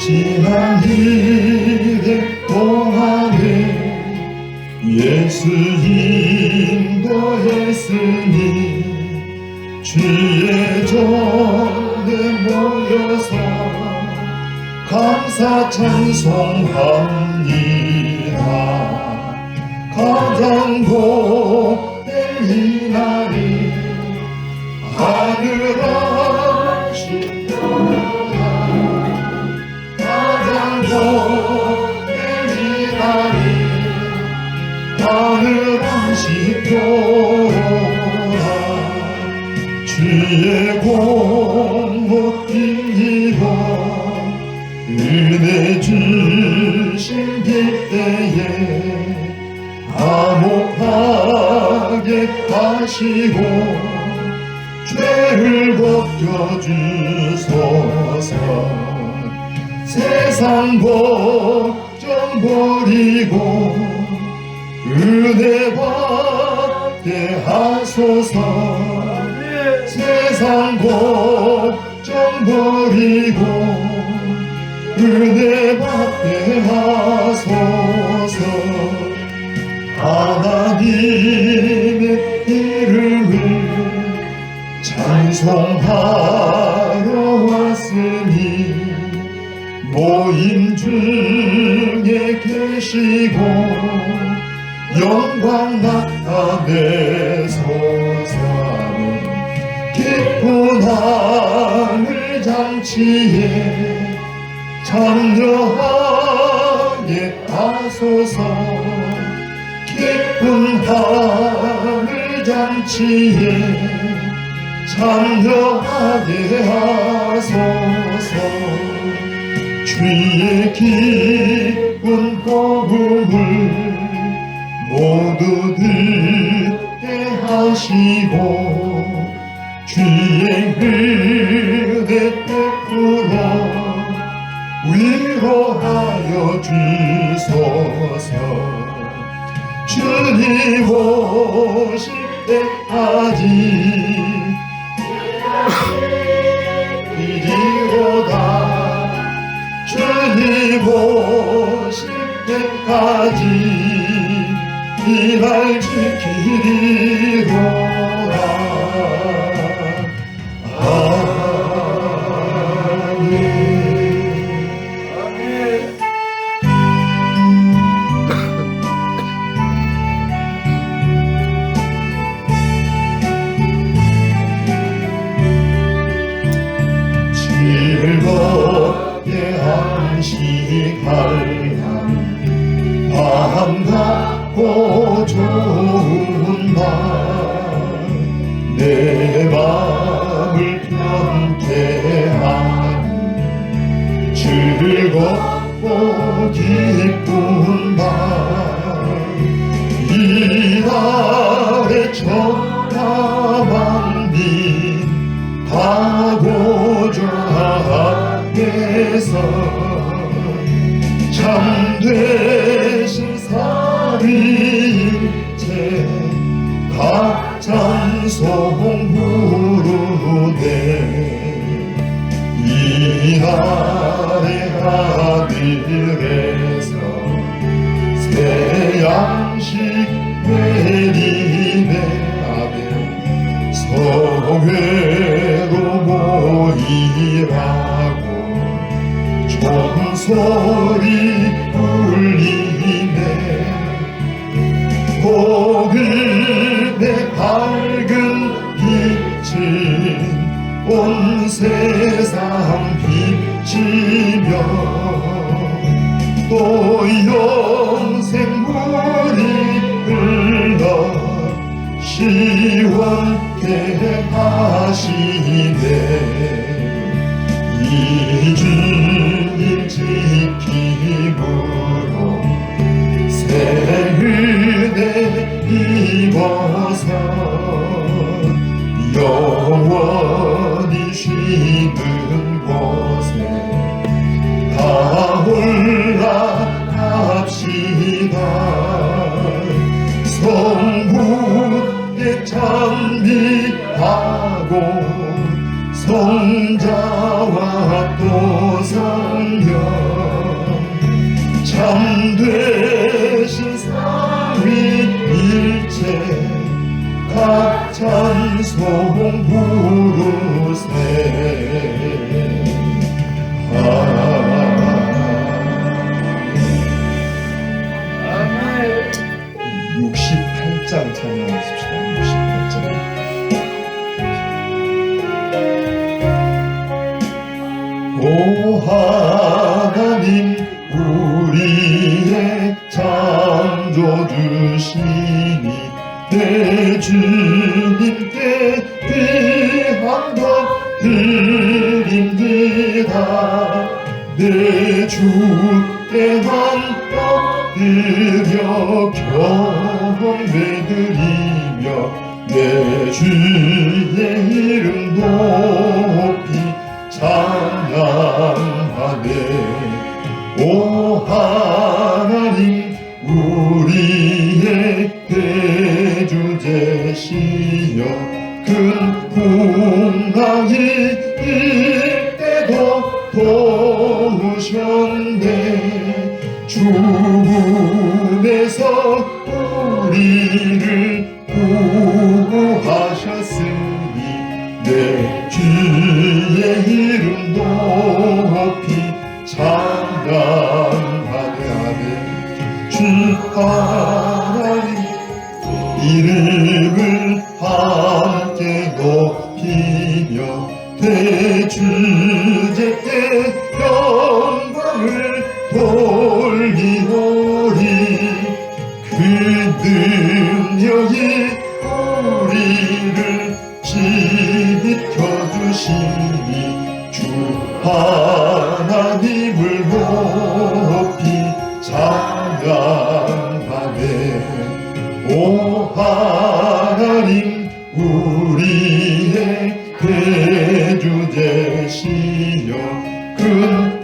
지난 일의 동안에 예수 인도했으니 주의 전에 모여서 감사 찬송합니다. 가장 복된 이날이 하늘하신 표라. 가장 복된 이날이 하늘하신 표라. 주의 공목 힘입어 은혜 주신 빗대에 화목하게 하시고 죄를 벗겨주소서. 세상 걱정 버리고 은혜 받게 하소서. 세상 걱정 버리고 은혜 받게 하소서. 하나님의 이름을 찬송하러 왔으니 모임 중에 계시고 영광 나타내소서. 기쁜 하늘 장치에 참여하게 하소서. 기쁜 하늘 잔치에 참여하게 하소서. 주의 기쁜 복음을 모두 듣게 하시고 주의 은혜 베풀어 위로하여 주소서. 주님 오실 때까지 이리로다. 주님 오실 때까지 이 날 지키리로다. 즐겁게 안식할 밤 같고 좋은 밤 내 맘을 편케 하니 즐겁고 기쁜 밤 이달의 천하만민 가고자 앞에서 참되신 사위일체 각 찬송 부르네. 이날의 하늘에서 새 양식 내리네. 성회로 모이라고 종소리 울리네. 복음의 밝은 빛은 온 세상 비치며 또 영생 물이 흘러 시원케 하시네. 이 주님 지킴으로 새 은혜 입어서 영원히 쉬는 곳에 다 올라갑시다. 성부에 찬미하고 성자와 또 성령 참되신 삼위일체 각 찬송 부르세. 68장 찬양하십시다. 68장. 오 하나님 우리의 창조주시니 내 주님께 귀한 것 드립니다. 내 주께 한껏 드려 경배드리며 내 주의 이름 높이 찬양하네. 오 하나님 우리의 대주제시여 큰 풍랑일 때도 도우셨네. 죽음에서 우리를 구하셨으니 내 주의 이름 높이 찬양하네. 주 하나님 이름을 함께 높이며 대주제께 영광을 돌리오리. 그 능력이 우리를 지켜주시니 주 하나님을 높이 찬양하네. 오 하나님 우리의 대주제시여 큰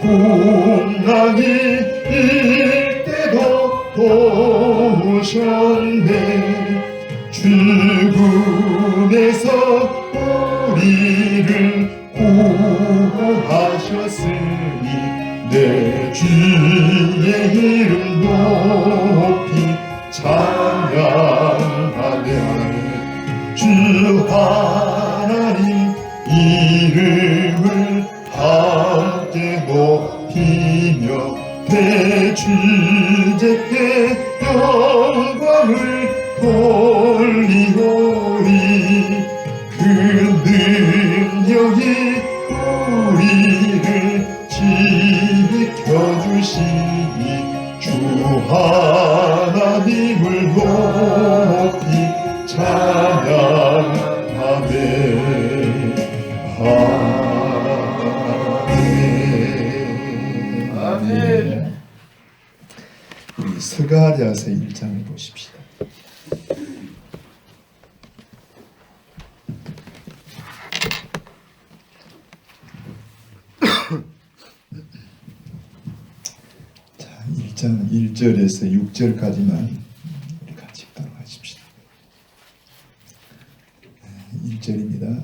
풍랑일 때도 도우셨네. 죽음에서 우리를 구하셨으니 내 주의 이름 높이 찬양하네. 주 하나님 이름을 함께 높이며 대주제께 영광을 돌리오리. 그 능력이 우리를 지켜주시니 주 하나님을 높이 찬양하네. 아멘. 우리 스가랴서 1장을 보십시다. 자, 1장 1절에서 6절까지만 우리 같이 따라하십시다. 1절입니다.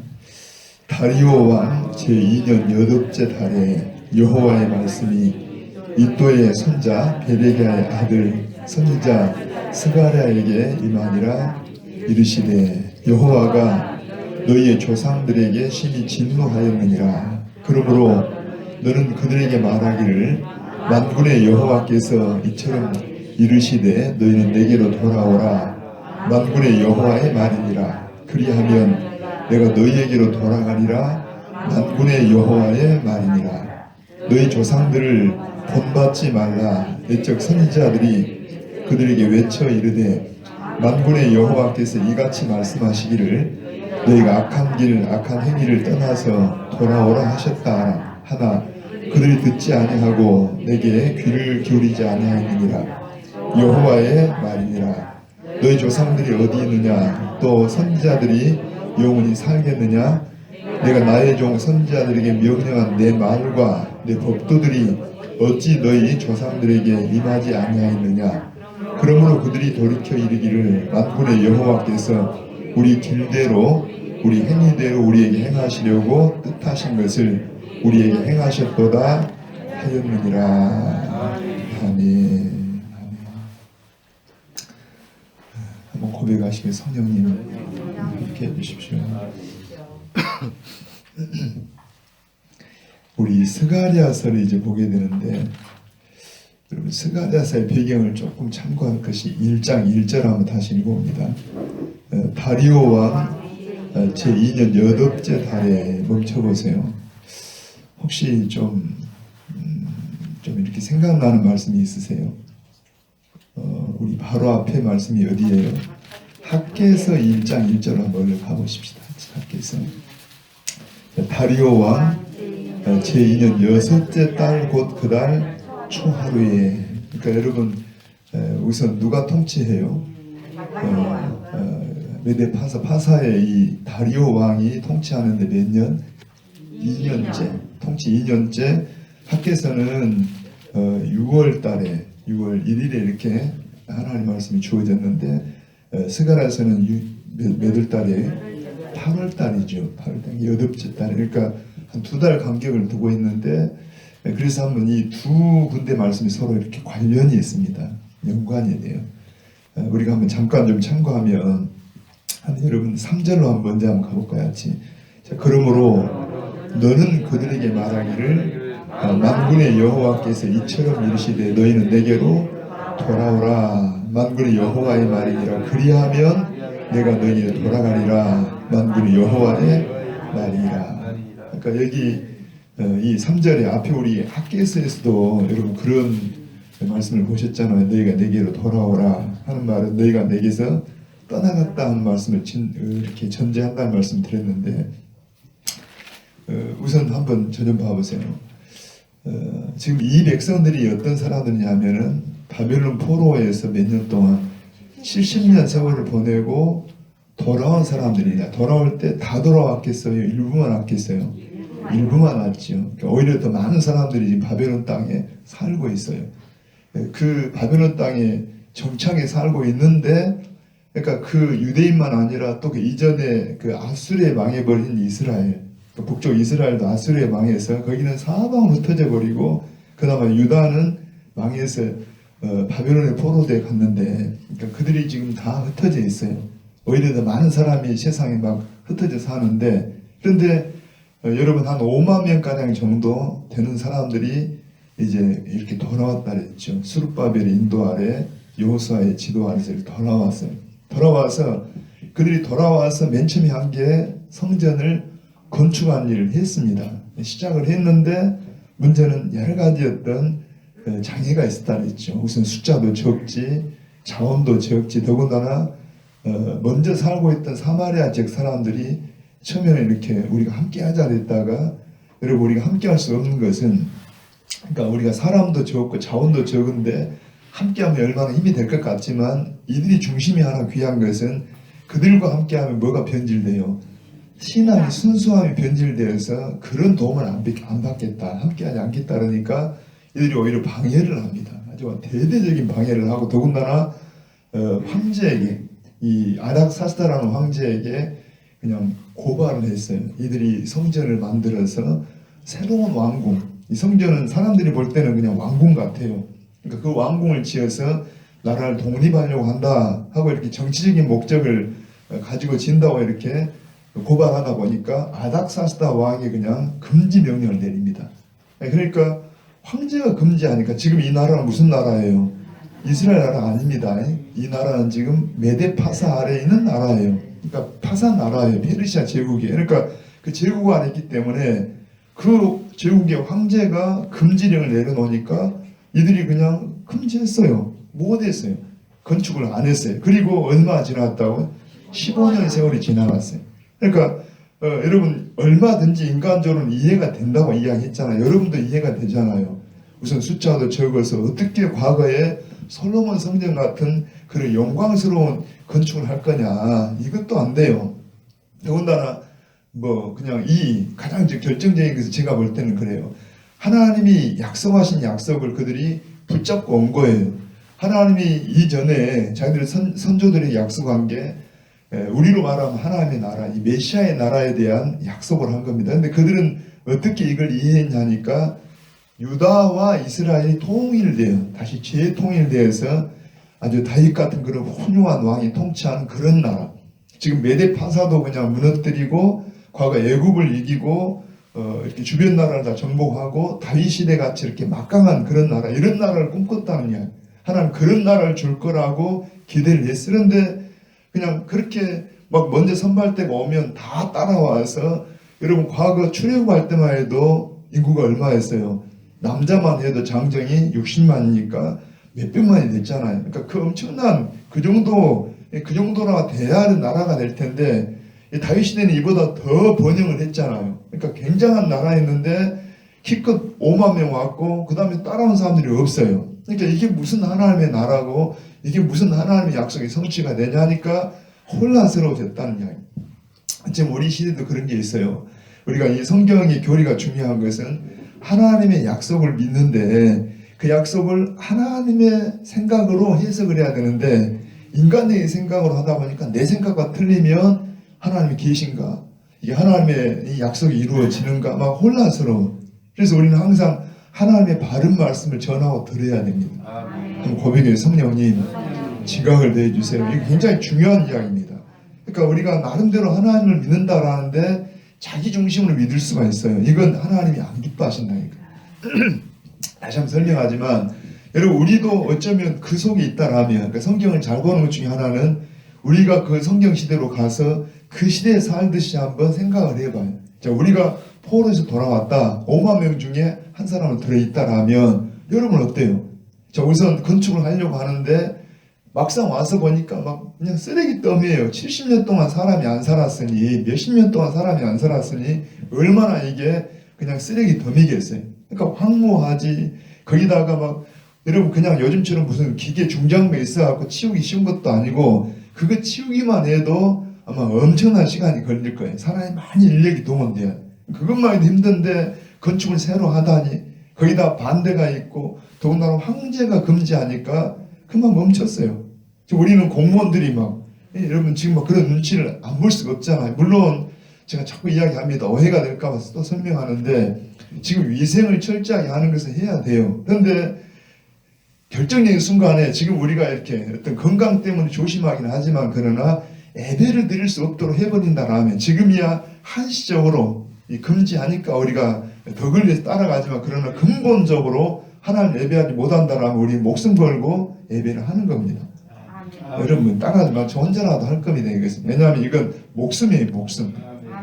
다리오 왕 제2년 여덟째 달에 여호와의 말씀이 이또의 손자 베레기야의 아들 선지자 스가랴에게 임하니라. 이르시되 여호와가 너희의 조상들에게 심히 진노하였느니라. 그러므로 너는 그들에게 말하기를 만군의 여호와께서 이처럼 이르시되 너희는 내게로 돌아오라. 만군의 여호와의 말이니라. 그리하면 내가 너희에게로 돌아가리라. 만군의 여호와의 말이니라. 너희 조상들을 본받지 말라. 옛적 선지자들이 그들에게 외쳐 이르되 만군의 여호와께서 이같이 말씀하시기를 너희가 악한 길 악한 행위를 떠나서 돌아오라 하셨다 하나 그들이 듣지 아니하고 내게 귀를 기울이지 아니하느니라. 여호와의 말이니라. 너희 조상들이 어디 있느냐? 또 선지자들이 영원히 살겠느냐? 내가 나의 종 선지자들에게 명령한 내 말과 내 법도들이 어찌 너희 조상들에게 임하지 아니하였느냐? 그러므로 그들이 돌이켜 이르기를 만군의 여호와께서 우리 길대로 우리 행위대로 우리에게 행하시려고 뜻하신 것을 우리에게 행하셨도다 하였느니라. 아멘. 한번 고백하시게 성령님 이렇게 해주십시오. 우리 스가랴서를 이제 보게 되는데, 여러분 스가랴서의 배경을 조금 참고할 것이 1장 1절 한번 다시 읽어봅니다. 다리오 왕 제2년 8째 달에 멈춰보세요. 혹시 좀 이렇게 생각나는 말씀이 있으세요? 우리 바로 앞에 말씀이 어디예요? 학개서 1장 1절 한번 가보십시다. 학개서. 다리오 왕 제2년 6째 달 곧 그 달 초하루에. 그러니까 여러분 우선 누가 통치해요? 메데 파사의 이 다리오 왕이 통치하는데 몇 년? 2년째. 통치 2년째. 학개서는 6월 달에 6월 1일에 이렇게 하나님 말씀이 주어졌는데, 스가랴서는 몇월 달에 8월 달이죠. 8월 달, 8째 달. 그러니까 한 2달 간격을 두고 있는데, 그래서 한번 이 두 군데 말씀이 서로 이렇게 관련이 있습니다. 연관이 돼요. 우리가 한번 잠깐 좀 참고하면, 여러분 3절로 먼저 한번 가볼까요? 같이. 자, 그러므로 너는 그들에게 말하기를 만군의 여호와께서 이처럼 이르시되 너희는 내게로 돌아오라. 만군의 여호와의 말이니라. 그리하면 내가 너희에 돌아가리라. 만군의 여호와의 말이니라. 그러니까 여기 이 3절에 앞에 우리 학개서에서도 여러분 그런 말씀을 보셨잖아요. 너희가 내게로 돌아오라 하는 말은 너희가 내게서 떠나갔다 하는 말씀을 이렇게 전제한다는 말씀 드렸는데, 우선 한번 저 좀 봐보세요. 지금 이 백성들이 어떤 사람들이냐면은 바벨론 포로에서 몇 년 동안 70년 세월을 보내고 돌아온 사람들이냐. 돌아올 때 다 돌아왔겠어요? 일부만 왔겠어요? 일부만 왔죠. 그러니까 오히려 더 많은 사람들이 지금 바벨론 땅에 살고 있어요. 그 바벨론 땅에 정착해 살고 있는데, 그러니까 그 유대인만 아니라 또 그 이전에 그 아수르에 망해버린 이스라엘, 그 북쪽 이스라엘도 아수르에 망해서 거기는 사방으로 흩어져 버리고, 그나마 유다는 망해서 바벨론에 포로되어 갔는데, 그러니까 그들이 지금 다 흩어져 있어요. 오히려 더 많은 사람이 세상에 막 흩어져 사는데, 그런데 여러분 한 5만 명 가량 정도 되는 사람들이 이제 이렇게 돌아왔다 그랬죠. 수르바벨의 인도 아래 여호수아의 지도 아래서 돌아왔어요. 돌아와서 그들이 돌아와서 맨 처음에 한 게 성전을 건축한 일을 했습니다. 시작을 했는데 문제는 여러 가지였던 장애가 있었다 그랬죠. 우선 숫자도 적지, 자원도 적지, 더군다나 먼저 살고 있던 사마리아 지역 사람들이 처음에는 이렇게 우리가 함께 하자 했다가, 여러분 우리가 함께 할 수 없는 것은, 그러니까 우리가 사람도 적고 자원도 적은데 함께하면 얼마나 힘이 될 것 같지만, 이들이 중심이 하나 귀한 것은 그들과 함께하면 뭐가 변질돼요? 신앙의 순수함이 변질되어서 그런 도움을 안 받겠다, 함께하지 않겠다 그러니까 이들이 오히려 방해를 합니다. 아주 대대적인 방해를 하고, 더군다나 황제에게, 이 아닥사스다라는 황제에게 그냥 고발을 했어요. 이들이 성전을 만들어서 새로운 왕궁, 이 성전은 사람들이 볼 때는 그냥 왕궁 같아요. 그러니까 그 왕궁을 지어서 나라를 독립하려고 한다 하고 이렇게 정치적인 목적을 가지고 진다고 이렇게 고발하다 보니까 아닥사스다 왕이 그냥 금지 명령을 내립니다. 그러니까 황제가 금지하니까, 지금 이 나라는 무슨 나라예요? 이스라엘 나라 아닙니다. 이 나라는 지금 메데 파사 아래에 있는 나라예요. 그러니까 파사 나라예요. 페르시아 제국이에요. 그러니까 그 제국 안에 있기 때문에 그 제국의 황제가 금지령을 내려놓으니까 이들이 그냥 금지했어요. 못했어요. 건축을 안 했어요. 그리고 얼마 지났다고? 15년 세월이 지나갔어요. 그러니까 여러분 얼마든지 인간적으로는 이해가 된다고 이야기했잖아요. 여러분도 이해가 되잖아요. 우선 숫자도 적어서 어떻게 과거에 솔로몬 성전 같은 그런 영광스러운 건축을 할 거냐. 이것도 안 돼요. 더군다나 뭐 그냥 이 가장 결정적인 것은 제가 볼 때는 그래요. 하나님이 약속하신 약속을 그들이 붙잡고 온 거예요. 하나님이 이전에 자기들 선조들이 약속한 게 우리로 말하면 하나님의 나라, 이 메시아의 나라에 대한 약속을 한 겁니다. 근데 그들은 어떻게 이걸 이해했냐니까 유다와 이스라엘이 통일돼요. 다시 재통일돼서 아주 다윗 같은 그런 훌륭한 왕이 통치하는 그런 나라. 지금 메데파사도 그냥 무너뜨리고 과거 애굽을 이기고 이렇게 주변 나라를 다 정복하고 다윗 시대 같이 이렇게 막강한 그런 나라, 이런 나라를 꿈꿨다는 이야기. 하나님 그런 나라를 줄 거라고 기대를 했어요. 그런데 그냥 그렇게 막 먼저 선발대가 오면 다 따라와서, 여러분 과거 출애굽할 때만 해도 인구가 얼마였어요? 남자만 해도 장정이 60만이니까 몇백만이 됐잖아요. 그러니까 그 엄청난 그 정도나 돼야 나라가 될 텐데, 다윗 시대는 이보다 더 번영을 했잖아요. 그러니까 굉장한 나라였는데 기껏 5만 명 왔고 그 다음에 따라온 사람들이 없어요. 그러니까 이게 무슨 하나님의 나라고 이게 무슨 하나님의 약속이 성취가 되냐니까 혼란스러워졌다는 이야기. 지금 우리 시대도 그런 게 있어요. 우리가 이 성경의 교리가 중요한 것은 하나님의 약속을 믿는데 그 약속을 하나님의 생각으로 해석을 해야 되는데, 인간의 생각으로 하다 보니까 내 생각과 틀리면 하나님이 계신가? 이게 하나님의 이 약속이 이루어지는가? 막 혼란스러워. 그래서 우리는 항상 하나님의 바른 말씀을 전하고 들어야 됩니다. 한번 고백해요. 성령님 지각을 내주세요. 이게 굉장히 중요한 이야기입니다. 그러니까 우리가 나름대로 하나님을 믿는다라는데 자기 중심으로 믿을 수가 있어요. 이건 하나님이 안 기뻐하신다니까. 다시 한번 설명하지만, 여러분 우리도 어쩌면 그 속에 있다라면, 그러니까 성경을 잘 보는 것 중에 하나는 우리가 그 성경 시대로 가서 그 시대에 살듯이 한번 생각을 해봐요. 자, 우리가 포로에서 돌아왔다. 5만 명 중에 한 사람은 들어있다라면 여러분 어때요? 자, 우선 건축을 하려고 하는데 막상 와서 보니까 막 그냥 쓰레기 더미예요. 70년 동안 사람이 안 살았으니, 몇십 년 동안 사람이 안 살았으니 얼마나 이게 그냥 쓰레기 더미겠어요. 그러니까 황무하지. 거기다가 막 여러분 그냥 요즘처럼 무슨 기계 중장비에 있어갖고 치우기 쉬운 것도 아니고, 그거 치우기만 해도 아마 엄청난 시간이 걸릴 거예요. 사람이 많이 인력이 동원돼야 돼. 그것만 해도 힘든데 건축을 새로 하다니, 거기다 반대가 있고 더군다나 황제가 금지하니까 그만 멈췄어요. 우리는 공무원들이 막, 여러분 지금 막 그런 눈치를 안 볼 수가 없잖아요. 물론 제가 자꾸 이야기합니다. 오해가 될까 봐 또 설명하는데, 지금 위생을 철저하게 하는 것을 해야 돼요. 그런데 결정적인 순간에 지금 우리가 이렇게 어떤 건강 때문에 조심하긴 하지만, 그러나 예배를 드릴 수 없도록 해버린다라면, 지금이야 한시적으로 금지하니까 우리가 덕을 위해서 따라가지만, 그러나 근본적으로 하나님 예배하지 못한다라면 우리 목숨 걸고 예배를 하는 겁니다. 여러분 따라하지 마. 저 혼자라도 할 겁니다. 이것은. 왜냐하면 이건 목숨이에요. 목숨.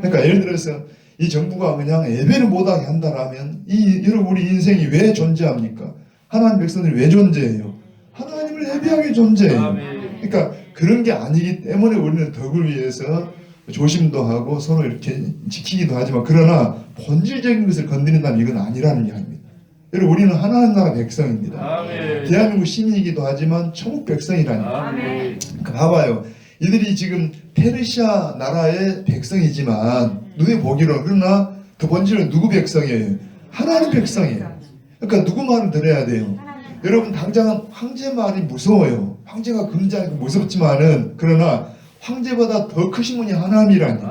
그러니까 예를 들어서 이 정부가 그냥 예배를 못하게 한다라면 여러분 우리 인생이 왜 존재합니까? 하나님 백성들이 왜 존재해요? 하나님을 예배하게 존재해요. 그러니까 그런 게 아니기 때문에 우리는 덕을 위해서 조심도 하고 서로 이렇게 지키기도 하지만, 그러나 본질적인 것을 건드린다면 이건 아니라는 이야기입니다. 여러분 우리는 하나님 나라 백성입니다. 아멘. 대한민국 시민이기도 하지만 천국 백성이라니까. 그러니까 봐봐요. 이들이 지금 페르시아 나라의 백성이지만 눈에 보기로는, 그러나 그 본질은 누구 백성이에요? 하나님 백성이에요. 그러니까 누구 말을 들어야 돼요? 여러분 당장은 황제 말이 무서워요. 황제가 금지하니까 무섭지만은, 그러나 황제보다 더 크신 분이 하나님이라니.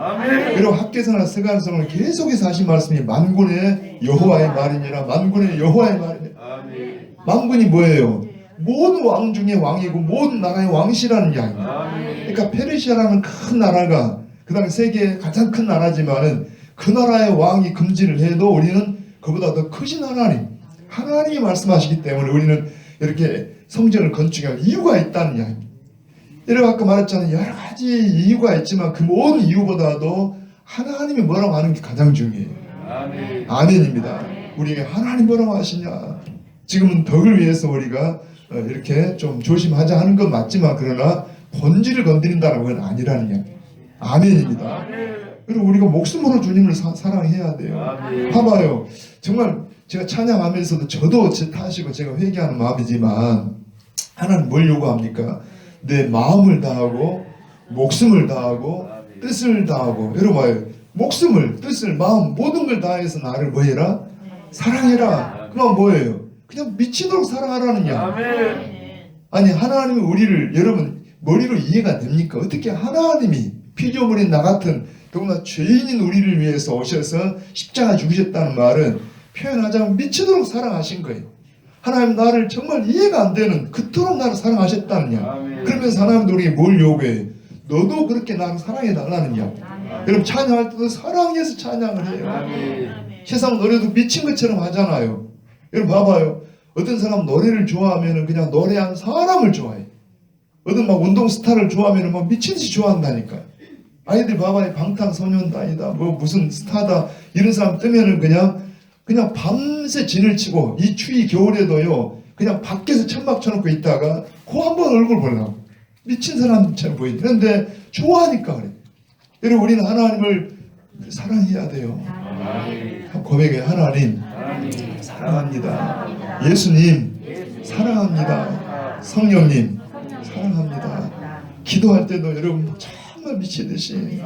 여러분 학개서나 서간서는 계속해서 하신 말씀이 만군의 여호와의 말이니라. 만군의 여호와의 말이니라. 만군이 뭐예요? 모든 왕 중에 왕이고 모든 나라의 왕이시라는 이야기입니다. 그러니까 페르시아라는 큰 나라가, 그 다음에 세계의 가장 큰 나라지만은 그 나라의 왕이 금지를 해도 우리는 그보다 더 크신 하나님이 말씀하시기 때문에 우리는 이렇게 성전을 건축할 이유가 있다는 이야기입니다. 여러분 아까 말했잖아요. 여러 가지 이유가 있지만 그 모든 이유보다도 하나님이 뭐라고 하는 게 가장 중요해요. 아멘입니다. 우리에게 하나님 뭐라고 하시냐. 지금은 덕을 위해서 우리가 이렇게 좀 조심하자 하는 건 맞지만, 그러나 본질을 건드린다는 건 아니라는 이야기. 아멘입니다. 그리고 우리가 목숨으로 주님을 사랑해야 돼요. 봐봐요. 정말 제가 찬양하면서도 저도 제 탓이고 제가 회개하는 마음이지만, 하나님 뭘 요구합니까? 내 마음을 다하고 목숨을 다하고 뜻을 다하고. 여러분 봐요. 목숨을, 뜻을, 마음 모든 걸 다해서 나를 뭐 해라? 사랑해라. 그만 뭐예요? 그냥 미치도록 사랑하라는 이야기. 아니 하나님이 우리를, 여러분 머리로 이해가 됩니까? 어떻게 하나님이 피조물인 나 같은 더구나 죄인인 우리를 위해서 오셔서 십자가 죽으셨다는 말은 표현하자면 미치도록 사랑하신 거예요. 하나님 나를 정말 이해가 안 되는 그토록 나를 사랑하셨다느냐. 그러면서 하나님도 우리에게 뭘 요구해요? 너도 그렇게 나를 사랑해 달라느냐. 여러분 찬양할 때도 사랑해서 찬양을 해요. 세상 노래도 미친 것처럼 하잖아요. 여러분 봐봐요. 어떤 사람 노래를 좋아하면 그냥 노래한 사람을 좋아해. 어떤 막 운동 스타를 좋아하면 막 미친듯이 좋아한다니까요. 아이들 봐봐요. 방탄소년단이다 뭐 무슨 스타다 이런 사람 뜨면은 그냥 밤새 진을 치고 이 추위 겨울에도요 그냥 밖에서 천막 쳐놓고 있다가 그 한 번 얼굴 보려고 미친 사람처럼 보이는데 그런데 좋아하니까 그래. 여러분 우리는 하나님을 사랑해야 돼요. 고백해. 하나님 사랑합니다. 예수님 사랑합니다. 성령님 사랑합니다. 기도할 때도 여러분 정말 미치듯이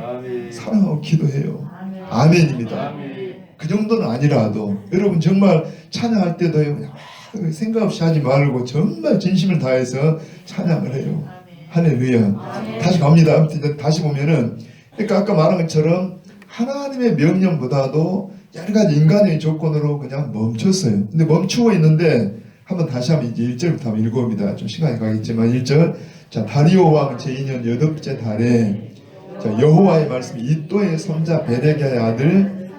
사랑하고 기도해요. 아멘입니다. 그 정도는 아니라도 여러분 정말 찬양할 때도 생각 없이 하지 말고 정말 진심을 다해서 찬양을 해요. 할렐루야. 다시 갑니다. 아무튼 다시 보면은 그러니까 아까 말한 것처럼 하나님의 명령보다도 여러 가지 인간의 조건으로 그냥 멈췄어요. 근데 멈추고 있는데 다시 한번 이제 1절부터 한번 읽어봅니다. 좀 시간이 가겠지만 1절. 자, 다리오 왕 제2년 8째 달에 자, 여호와의 말씀이 이또의 손자 베레기야의 아들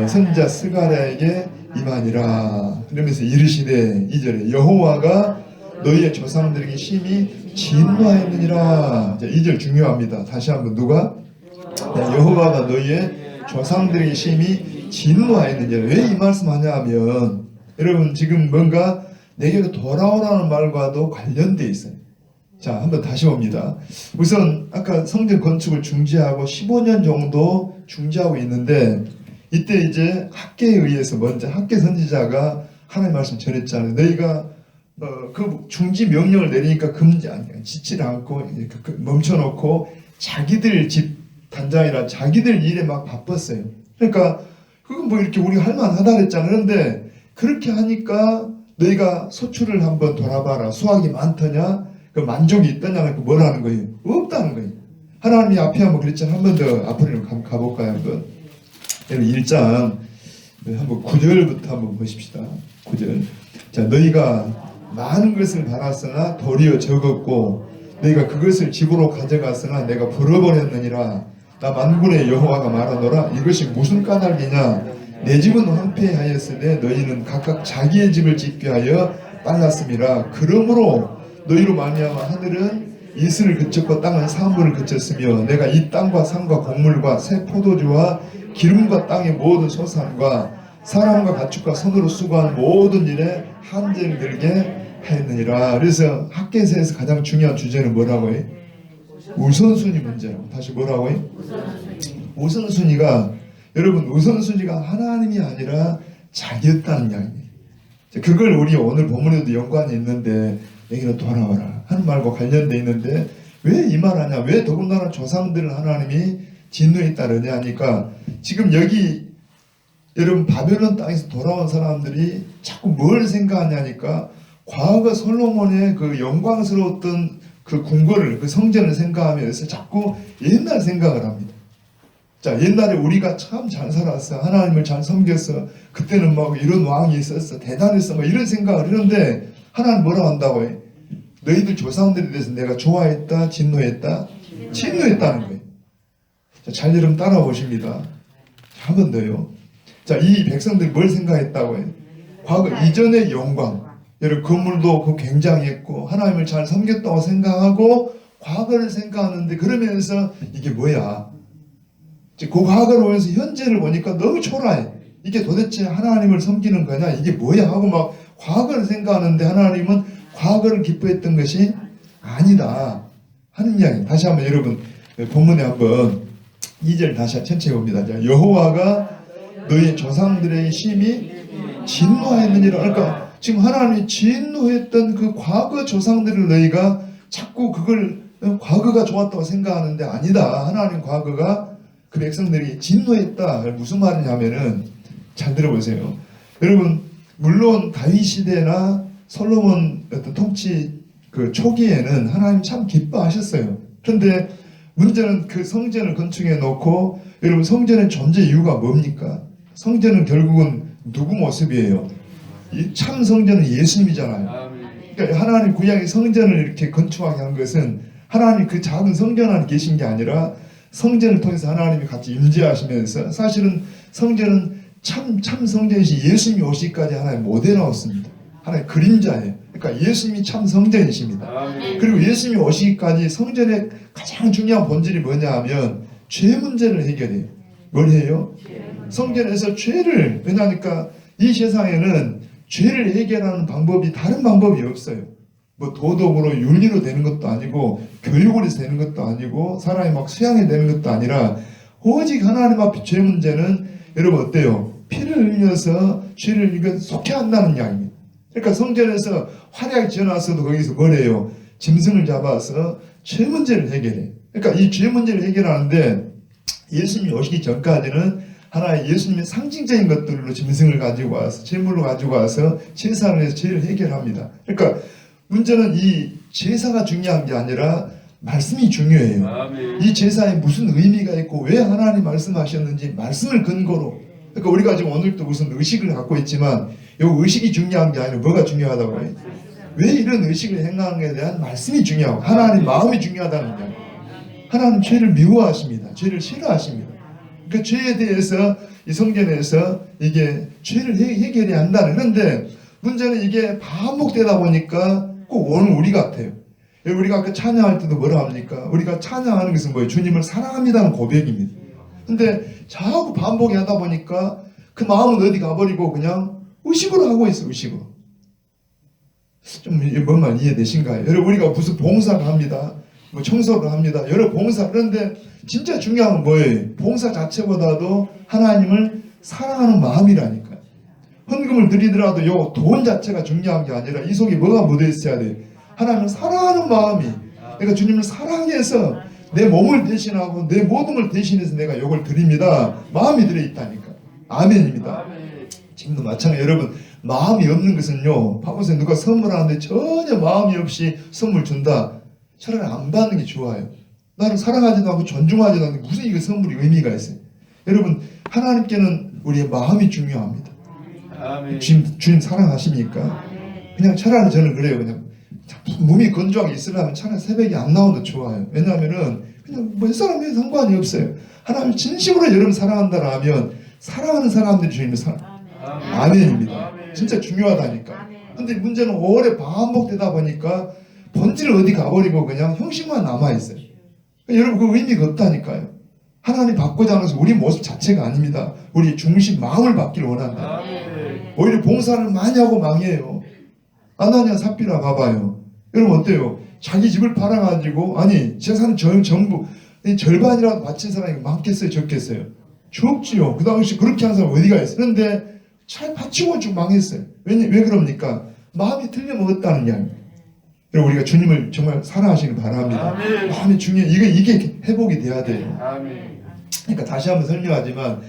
선자 스가랴에게 임하니라. 그러면서 이르시되 2절에 여호와가 너희의 조상들에게 심히 진노하였느니라. 자, 2절 중요합니다. 다시 한번 누가? 여호와가 너희의 조상들에게 심히 진노하였느니라. 왜 이 말씀 하냐면 여러분 지금 뭔가 내게로 돌아오라는 말과도 관련되어 있어요. 자, 한번 다시 봅니다. 우선 아까 성전 건축을 중지하고 15년 정도 중지하고 있는데 이때 이제 학계에 의해서 먼저 학계 선지자가 하나님의 말씀 전했잖아요. 너희가 그 중지 명령을 내리니까 짓지를 않고 멈춰놓고 자기들 집 단장이라 자기들 일에 막 바빴어요. 그러니까 그건 뭐 이렇게 우리가 할만하다 그랬잖아요. 그런데 그렇게 하니까 너희가 소출을 한번 돌아봐라. 수확이 많더냐? 그 만족이 있더냐? 뭐라는 거예요? 없다는 거예요. 하나님이 앞에 한번 그랬잖아요. 한 번 더 앞으로 가볼까요? 한번. 1장 한번 9절부터 한번 보십시다. 9절. 자, 너희가 많은 것을 받았으나 도리어 적었고 너희가 그것을 집으로 가져갔으나 내가 벌어버렸느니라. 나 만군의 여호와가 말하노라. 이것이 무슨 까닭이냐? 내 집은 황폐하였으되 너희는 각각 자기의 집을 짓게 하여 빨랐음이라. 그러므로 너희로 말미암아 하늘은 이슬을 그쳤고 땅은 사물을 그쳤으며 내가 이 땅과 산과 곡물과 새 포도주와 기름과 땅의 모든 소산과 사람과 가축과 손으로 수고하는 모든 일에 한재를 들게 하였느니라. 그래서 학계에서 가장 중요한 주제는 뭐라고 해? 우선순위 문제라고. 다시 뭐라고 해? 우선순위가 여러분 우선순위가 하나님이 아니라 자기였다는 이야기입니다. 그걸 우리 오늘 본문에도 연관이 있는데 내게로 돌아와라 하는 말과 관련되어 있는데 왜 이 말하냐? 왜 더군다나 조상들을 하나님이 진노에 따르냐 하니까 지금 여기 여러분 바벨론 땅에서 돌아온 사람들이 자꾸 뭘 생각하냐니까 과거 솔로몬의 그 영광스러웠던 그 궁궐을 그 성전을 생각하면서 자꾸 옛날 생각을 합니다. 자, 옛날에 우리가 참 잘 살았어. 하나님을 잘 섬겼어. 그때는 막 이런 왕이 있었어. 대단했어. 막 이런 생각을 하는데 하나님 뭐라고 한다고 해? 너희들 조상들에 대해서 내가 좋아했다, 진노했다? 진노했다는 거예요. 자, 잘 여러분 따라오십니다. 한 번 더요. 자, 이 백성들이 뭘 생각했다고 해요? 과거 이전의 영광. 여러분 건물도 그 굉장했고 하나님을 잘 섬겼다고 생각하고 과거를 생각하는데 그러면서 이게 뭐야? 그 과거를 보면서 현재를 보니까 너무 초라해. 이게 도대체 하나님을 섬기는 거냐? 이게 뭐야? 하고 막 과거를 생각하는데 하나님은 과거를 기뻐했던 것이 아니다 하는 이야기. 다시 한번 여러분 본문에 한번 2절 다시 천천히 봅니다. 여호와가 너희 조상들의 심히 진노하였느니라. 그러니까 지금 하나님이 진노했던 그 과거 조상들을 너희가 자꾸 그걸 과거가 좋았다고 생각하는데 아니다. 하나님 과거가 그 백성들이 진노했다. 무슨 말이냐면은 잘 들어보세요. 여러분 물론 다윗 시대나 솔로몬 어떤 통치 그 초기에는 하나님 참 기뻐하셨어요. 그런데 문제는 그 성전을 건축해 놓고, 여러분 성전의 존재 이유가 뭡니까? 성전은 결국은 누구 모습이에요? 이 참 성전은 예수님이잖아요. 그러니까 하나님 구약의 성전을 이렇게 건축하게 한 것은 하나님 그 작은 성전 안에 계신 게 아니라 성전을 통해서 하나님이 같이 임재하시면서, 사실은 성전은 참 성전이신 예수님이 오시기까지 하나님 못 해놓았습니다. 하나의 그림자예요. 그러니까 예수님이 참 성전이십니다. 그리고 예수님이 오시기까지 성전의 가장 중요한 본질이 뭐냐 하면 죄 문제를 해결해요. 뭘 해요? 성전에서 죄를, 왜냐하니까 이 세상에는 죄를 해결하는 방법이 다른 방법이 없어요. 뭐 도덕으로 윤리로 되는 것도 아니고 교육으로 되는 것도 아니고 사람이 막 수양이 되는 것도 아니라 오직 하나님 앞에 죄 문제는 여러분 어때요? 피를 흘려서 죄를 이거 속해한다는 이야기입니다. 그러니까 성전에서 화려하게 지어놨어도 거기서 뭐래요? 짐승을 잡아서 죄 문제를 해결해. 그러니까 이 죄 문제를 해결하는데 예수님이 오시기 전까지는 하나의 예수님의 상징적인 것들로 짐승을 가지고 와서 제물로 가지고 와서 제사를 해서 죄를 해결합니다. 그러니까 문제는 이 제사가 중요한 게 아니라 말씀이 중요해요. 아멘. 이 제사에 무슨 의미가 있고 왜 하나님 말씀하셨는지 말씀을 근거로, 그러니까 우리가 지금 오늘도 무슨 의식을 갖고 있지만 이 의식이 중요한 게 아니라 뭐가 중요하다고 해요? 왜 이런 의식을 행하는 것에 대한 말씀이 중요하고 하나님 마음이 중요하다는 거예요. 하나님 죄를 미워하십니다. 죄를 싫어하십니다. 그 죄에 대해서 이 성전에서 이게 죄를 해결해야 한다는. 그런데 문제는 이게 반복되다 보니까 꼭 오늘 우리 같아요. 우리가 아까 찬양할 때도 뭐라 합니까? 우리가 찬양하는 것은 뭐예요? 주님을 사랑합니다는 고백입니다. 근데 자꾸 반복이 하다 보니까 그 마음은 어디 가버리고 그냥 의식으로 하고 있어. 의식으로. 좀 뭔 말 이해되신가요? 여러분 우리가 무슨 봉사를 합니다. 뭐 청소를 합니다. 여러 봉사. 그런데 진짜 중요한 건 뭐예요? 봉사 자체보다도 하나님을 사랑하는 마음이라니까요. 헌금을 드리더라도 요 돈 자체가 중요한 게 아니라 이 속에 뭐가 묻어 있어야 돼요? 하나님을 사랑하는 마음이. 내가 주님을 사랑해서 내 몸을 대신하고 내 모든 걸 대신해서 내가 요걸 드립니다. 마음이 들어있다니까. 아멘입니다. 지금도 마찬가지로 여러분 마음이 없는 것은요, 봐보세요. 누가 선물하는데 전혀 마음이 없이 선물 준다. 차라리 안 받는 게 좋아요. 나를 사랑하지도 않고 존중하지도 않고 무슨 이거 선물이 의미가 있어요. 여러분 하나님께는 우리의 마음이 중요합니다. 주님 사랑하십니까? 그냥 차라리 저는 그래요. 그냥 몸이 건조하게 있으려면 차라리 새벽에 안 나와도 좋아요. 왜냐하면은 그냥 몇 사람이 상관이 없어요. 하나님 진심으로 여러분 사랑한다라면 사랑하는 사람들이 주님을 아멘입니다. 진짜 중요하다니까. 근데 문제는 오래 반복되다 보니까 본질은 어디 가버리고 그냥 형식만 남아있어요. 여러분 그 의미가 없다니까요. 하나님 받고자 하는 것은 우리 모습 자체가 아닙니다. 우리 중심 마음을 받기를 원한다. 오히려 봉사를 많이 하고 망해요. 아나니아 삽비라 봐봐요. 여러분 어때요? 자기 집을 팔아가지고 아니 재산 전부 절반이라도 바친 사람이 많겠어요? 적겠어요? 적지요. 그 당시 그렇게 하는 사람 어디가 있어요? 그런데 잘 바치고 쭉 망했어요. 왜 그럽니까? 마음이 틀려 먹었다는 이야기입니다. 여러분 우리가 주님을 정말 사랑하시길 바랍니다. 아멘. 마음이 중요해. 이게 회복이 돼야 돼요. 아멘. 그러니까 다시 한번 설명하지만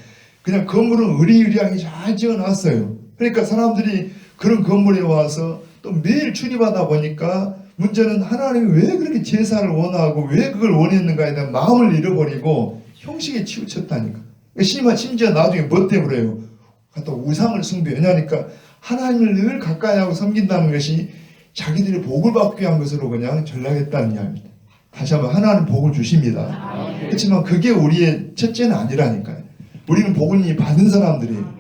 그냥 건물은 의리의리하게 잘 지어놨어요. 그러니까 사람들이 그런 건물에 와서 또 매일 출입하다 보니까 문제는 하나님이 왜 그렇게 제사를 원하고 왜 그걸 원했는가에 대한 마음을 잃어버리고 형식에 치우쳤다니까. 심지어 나중에 뭐 때문에 그래요? 갖다 우상을 숭배해. 왜냐니까 하나님을 늘 가까이 하고 섬긴다는 것이 자기들이 복을 받기 위한 것으로 그냥 전락했다는 이야기입니다. 다시 한번 하나님 복을 주십니다. 그렇지만 그게 우리의 첫째는 아니라니까요. 우리는 복을 이미 받은 사람들이에요.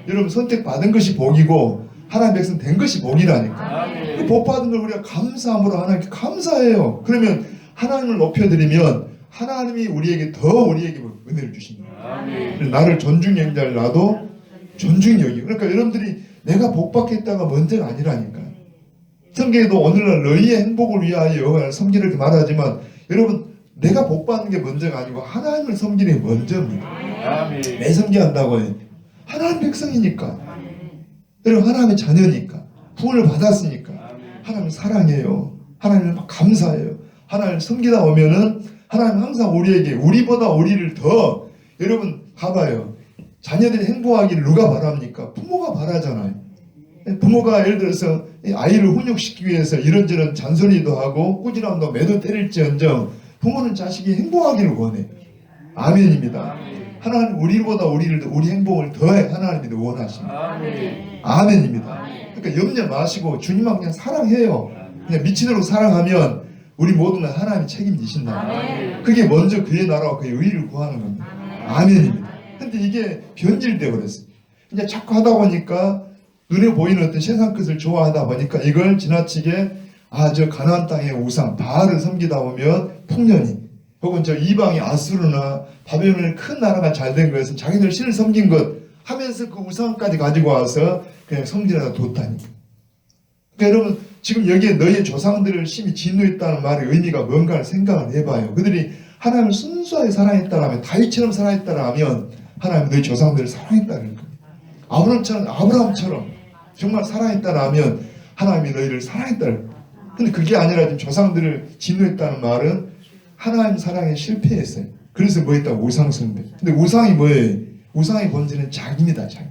여러분 선택받은 것이 복이고 하나님 백성 된 것이 복이라니까. 그 복 받은 걸 우리가 감사함으로 하나님께 감사해요. 그러면 하나님을 높여드리면 하나님이 우리에게 은혜를 주십니다. 나를 존중히 여긴 자를 나도 존중히 여기고. 그러니까 여러분들이 내가 복 받겠다가 먼저가 아니라니까요. 성경에도 오늘날 너희의 행복을 위하여 여호와를 섬기라 이렇게 말하지만 여러분 내가 복 받는 게 먼저가 아니고 하나님을 섬기는 게 먼저입니다. 왜 섬겨한다고 해요? 하나님 백성이니까. 여러분 하나님의 자녀니까. 구원을 받았으니까. 하나님을 사랑해요. 하나님을 막 감사해요. 하나님을 섬기다 오면은 하나님 항상 우리에게 우리보다 우리를 더 여러분 봐봐요. 자녀들이 행복하기를 누가 바랍니까? 부모가 바라잖아요. 부모가 예를 들어서 아이를 훈육시키기 위해서 이런저런 잔소리도 하고 꾸지람도 매도 때릴지언정 부모는 자식이 행복하기를 원해. 아멘입니다. 하나님 우리보다 우리 행복을 더 하나님이 원하십니다. 아멘입니다. 그러니까 염려 마시고 주님만 그냥 사랑해요. 그냥 미친대로 사랑하면 우리 모든 걸 하나님이 책임지신다. 그게 먼저 그의 나라와 그의 의를 구하는 겁니다. 아멘입니다. 근데 이게 변질되어 버렸어요. 이제 자꾸 하다 보니까 눈에 보이는 어떤 세상 것을 좋아하다 보니까 이걸 지나치게 저 가나안 땅의 우상 바알을 섬기다 보면 풍년이 혹은 저 이방의 아수르나 바벨론의 큰 나라가 잘 된 것은 자기들 신을 섬긴 것 하면서 그 우상까지 가지고 와서 그냥 성질에다 뒀다니까. 그러니까 여러분 지금 여기에 너희의 조상들을 심히 진노했다는 말의 의미가 뭔가를 생각을 해봐요. 그들이 하나님을 순수하게 사랑했다라면 다윗처럼 사랑했다라면 하나님 너희 조상들을 사랑했다는 거예요. 아브라함처럼 정말 사랑했다라면 하나님이 너희를 사랑했다는 거예요. 근데 그게 아니라 지금 조상들을 진노했다는 말은 하나님 사랑에 실패했어요. 그래서 뭐 했다고 우상 숭배. 근데 우상이 뭐예요? 우상의 본질은 자기입니다. 자기.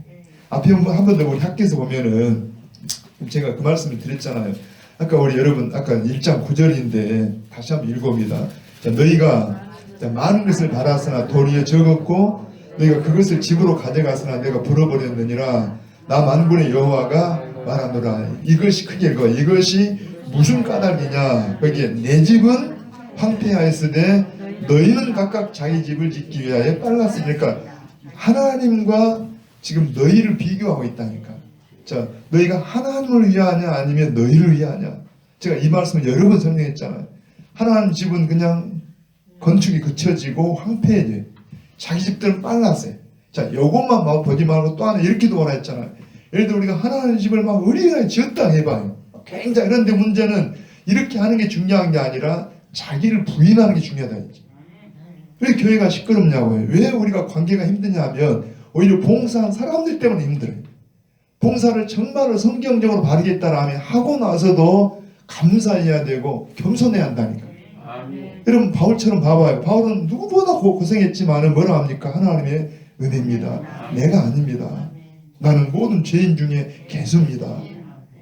앞에 한 번 더 우리 학교에서 보면은 제가 그 말씀을 드렸잖아요. 아까 우리 여러분 아까 1장 9절인데 다시 한번 읽어봅니다. 자, 너희가 많은 것을 받았으나 도리에 적었고 너희가 그것을 집으로 가져갔으나 내가 불어버렸느니라. 나 만군의 여호와가 말하노라. 이것이 크게 읽어. 이것이 무슨 까닭이냐. 거기에 내 집은 황폐하였으되 너희는 각각 자기 집을 짓기 위하여 빨랐으니까 하나님과 지금 너희를 비교하고 있다니까. 자, 너희가 하나님을 위하냐 아니면 너희를 위하냐. 제가 이 말씀을 여러 번 설명했잖아요. 하나님 집은 그냥 건축이 그쳐지고 황폐해져요. 자기 집들은 빨랐어요. 자, 요것만 막 보지 말고 또 하나 이렇게도 원하 했잖아요. 예를 들어 우리가 하나님 집을 막 의리하게 지었다 해봐요. 굉장히 그런데 문제는 이렇게 하는 게 중요한 게 아니라 자기를 부인하는 게 중요하다 했지. 왜 교회가 시끄럽냐고요. 왜 우리가 관계가 힘드냐면 오히려 봉사한 사람들 때문에 힘들어요. 봉사를 정말로 성경적으로 바르게 했다라면 하고 나서도 감사해야 되고 겸손해야 한다니까. 여러분 바울처럼 봐봐요. 바울은 누구보다 고생했지만은 뭐라 합니까? 하나님의 은혜입니다. 내가 아닙니다. 나는 모든 죄인 중에 개수입니다.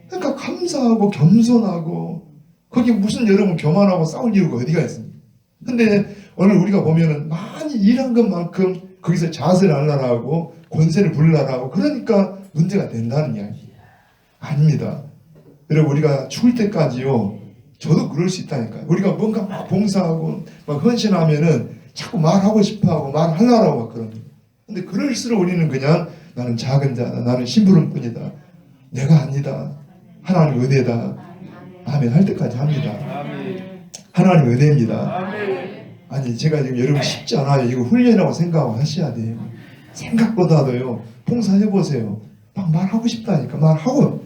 그러니까 감사하고 겸손하고 거기 무슨 여러분 교만하고 싸울 이유가 어디가 있습니까? 근데 오늘 우리가 보면은 많이 일한 것만큼 거기서 자세를 하려고 권세를 부리려고 그러니까 문제가 된다는 이야기 아닙니다. 여러분 우리가 죽을 때까지요. 저도 그럴 수 있다니까요. 우리가 뭔가 막 봉사하고 막 헌신하면은 자꾸 말하고 싶어하고 말하려고 막 그럽니다. 근데 그럴수록 우리는 그냥 나는 작은 자다. 나는 심부름꾼이다. 내가 아니다. 하나님 은혜다. 아멘 할 때까지 합니다. 하나님 은혜입니다. 아니 제가 지금 여러분 쉽지 않아요. 이거 훈련이라고 생각하고 하셔야 돼요. 생각보다도요. 봉사해보세요. 막 말하고 싶다니까. 말하고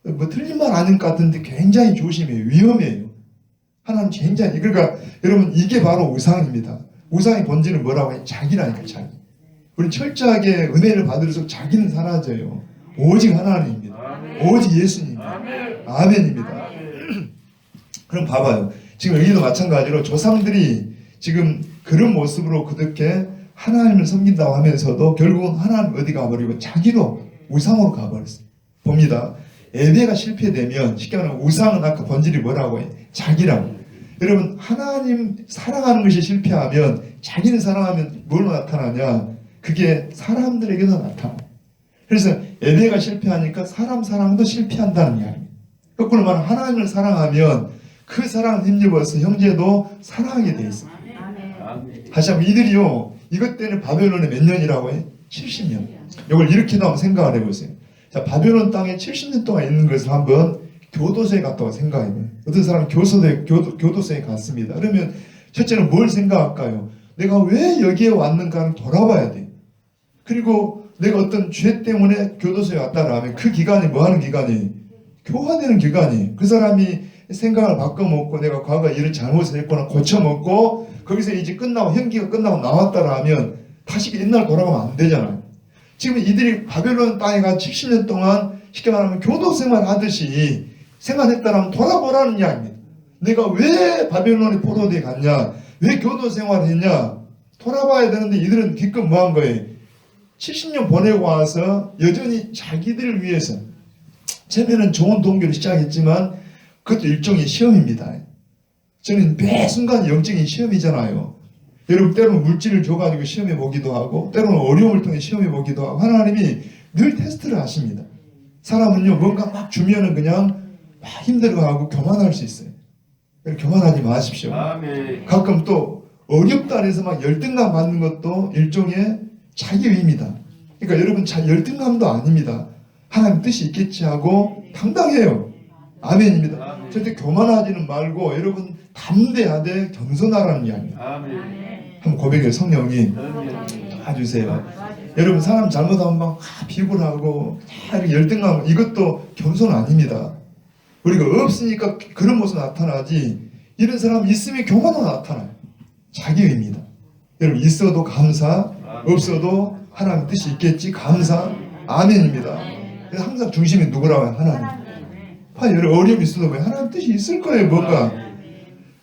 뭐 틀린 말 아닌 것 같은데 굉장히 조심해요. 위험해요. 하나님 굉장히 그러니까 여러분 이게 바로 우상입니다. 우상의 본질은 뭐라고 해요? 자기라니까 자기. 우리는 철저하게 은혜를 받을수록 자기는 사라져요. 오직 하나님입니다. 오직 예수님입니다. 아멘입니다. 그럼 봐봐요. 지금 여기도 마찬가지로 조상들이 지금 그런 모습으로 그렇게 하나님을 섬긴다고 하면서도 결국은 하나님 어디 가버리고 자기로 우상으로 가버렸어요. 봅니다. 예배가 실패되면 쉽게 말하면 우상은 아까 본질이 뭐라고 해요? 자기라고. 여러분 하나님 사랑하는 것이 실패하면 자기를 사랑하면 뭘로 나타나냐? 그게 사람들에게도 나타나요. 그래서 예배가 실패하니까 사람 사랑도 실패한다는 이야기입니다. 거꾸로 말하면 하나님을 사랑하면 그 사랑을 힘입어서 형제도 사랑하게 돼 있습니다. 다시 한번 이들이요. 이것 때문에 바벨론에 몇 년이라고 해? 70년. 이걸 이렇게도 한번 생각을 해보세요. 자, 바벨론 땅에 70년 동안 있는 것을 한번 교도소에 갔다고 생각해봐요. 어떤 사람은 교도소에 갔습니다. 그러면 첫째는 뭘 생각할까요? 내가 왜 여기에 왔는가를 돌아봐야 돼. 그리고 내가 어떤 죄 때문에 교도소에 왔다라면 그 기간이 뭐 하는 기간이? 교화되는 기간이. 그 사람이 생각을 바꿔먹고 내가 과거에 이런 잘못을 했거나 고쳐먹고 거기서 이제 끝나고 형기가 끝나고 나왔다라면 다시 옛날 돌아가면 안 되잖아요. 지금 이들이 바벨론 땅에 가 70년 동안 쉽게 말하면 교도 생활 하듯이 생활했다라면 돌아보라는 이야기입니다. 내가 왜 바벨론에 포로되어 갔냐? 왜 교도 생활을 했냐? 돌아봐야 되는데 이들은 기껏 뭐 한 거예요? 70년 보내고 와서 여전히 자기들을 위해서 처음에는 좋은 동기로 시작했지만 그것도 일종의 시험입니다. 저는 매 순간 영적인 시험이잖아요. 여러분 때로는 물질을 줘가지고 시험해 보기도 하고 때로는 어려움을 통해 시험해 보기도 하고 하나님이 늘 테스트를 하십니다. 사람은요 뭔가 막 주면은 그냥 막 힘들어하고 교만할 수 있어요. 교만하지 마십시오. 아멘. 가끔 또 어렵다 해서 막 열등감 받는 것도 일종의 자기의입니다. 그러니까 여러분 열등감도 아닙니다. 하나님 뜻이 있겠지 하고 당당해요. 아멘입니다. 아멘. 절대 교만하지는 말고 여러분 담대하되 겸손하라는 이야기입니다. 아멘. 한번 고백해요. 성령이 아멘. 도와주세요. 여러분 사람 잘못하면 막 비굴하고 이렇게 열등감 이것도 겸손 아닙니다. 우리가 없으니까 그런 모습 나타나지 이런 사람 있으면 교만으로 나타나요. 자기의입니다. 여러분 있어도 감사 없어도 하나님 뜻이 있겠지 감사 아멘입니다. 그래서 항상 중심이 누구라고 해요? 하나님. 여러분 어려움이 있어도 왜 하나님 뜻이 있을 거예요. 뭔가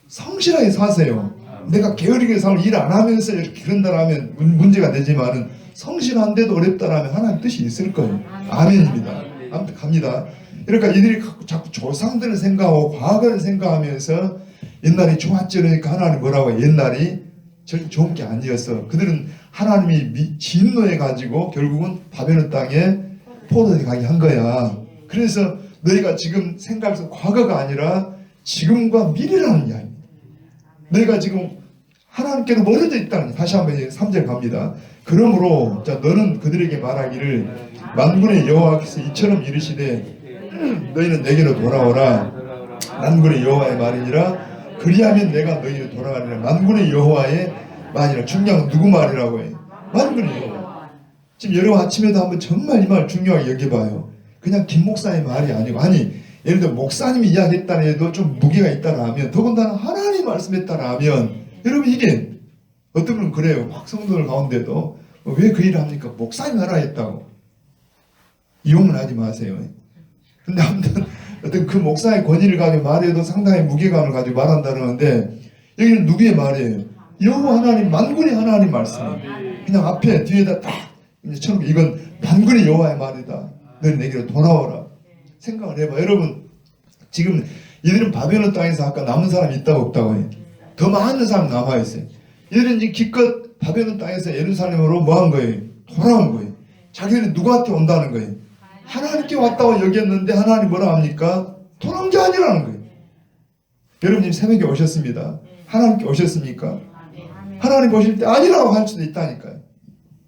성실하게 사세요. 내가 게으르게 살고 일 안 하면서 이렇게 그런다라면 문제가 되지만은 성실한데도 어렵다라면 하나님 뜻이 있을 거예요. 아멘입니다. 아무튼 갑니다. 그러니까 이들이 자꾸 조상들을 생각하고 과거를 생각하면서 옛날이 좋았지 그러니까 하나님 뭐라고 해요? 옛날이 절대 좋은 게 아니었어. 그들은 하나님이 진노해가지고 결국은 바벨론 땅에 포로되게 가게 한 거야. 그래서 너희가 지금 생각해서 과거가 아니라 지금과 미래라는 이야기입니다. 너희가 지금 하나님께로 멀어져 있다는 거예요. 다시 한번 3절 갑니다. 그러므로 자 너는 그들에게 말하기를 만군의 여호와께서 이처럼 이르시되 너희는 내게로 돌아오라. 만군의 여호와의 말이니라. 그리하면 내가 너희로 돌아가리라. 만군의 여호와의 말이라. 중요한 누구 말이라고 해요? 만군의 여호와. 지금 여러분 아침에도 한번 정말 이 말 중요하게 여겨봐요. 그냥 김 목사의 말이 아니고 아니 예를 들어 목사님이 이야기했다 해도 좀 무게가 있다라 하면 더군다나 하나님 말씀했다라 하면 여러분 이게 어떤 분은 그래요. 막 성도들 가운데도 왜 그 일을 합니까? 목사님 하라 했다고. 이용을 하지 마세요. 근데 아무튼 어떤 그 목사의 권위를 가지고 말해도 상당히 무게감을 가지고 말한다는데 여기는 누구의 말이에요? 여호와 하나님 만군의 하나님 말씀이에요. 그냥 앞에 뒤에다 딱 처럼 이건 만군의 여호와의 말이다. 너희 내게로 돌아오라. 생각을 해봐. 여러분 지금 이들은 바벨론 땅에서 아까 남은 사람이 있다고 없다고 해요. 더 많은 사람 남아있어요. 이들은 이제 기껏 바벨론 땅에서 예루살렘으로 뭐 한 거예요? 돌아온 거예요. 자기들이 누구한테 온다는 거예요? 하나님께 왔다고 여겼는데 하나님 뭐라 합니까? 돌아온 게 아니라는 거예요. 여러분 지금 새벽에 오셨습니다. 하나님께 오셨습니까? 하나님 오실 때 아니라고 할 수도 있다니까요.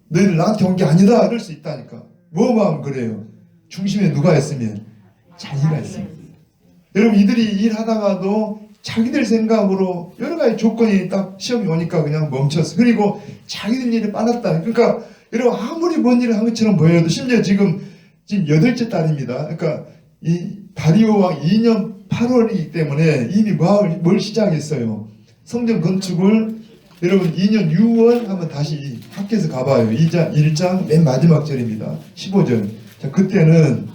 너희들 나한테 온 게 아니다 이럴 수 있다니까. 뭐만 하면 그래요. 중심에 누가 있으면 자기가 있습니다. 여러분 이들이 일하다가도 자기들 생각으로 여러 가지 조건이 딱 시험이 오니까 그냥 멈췄어. 그리고 자기들 일이 빨랐다. 그러니까 여러분 아무리 뭔 일을 한 것처럼 보여도 심지어 지금 8째 달입니다. 그러니까 이 다리오 왕 2년 8월이기 때문에 이미 뭘 시작했어요. 성전 건축을 여러분 2년 6월 한번 다시 학교에서 가봐요. 1장 맨 마지막 절입니다. 15절. 자, 그때는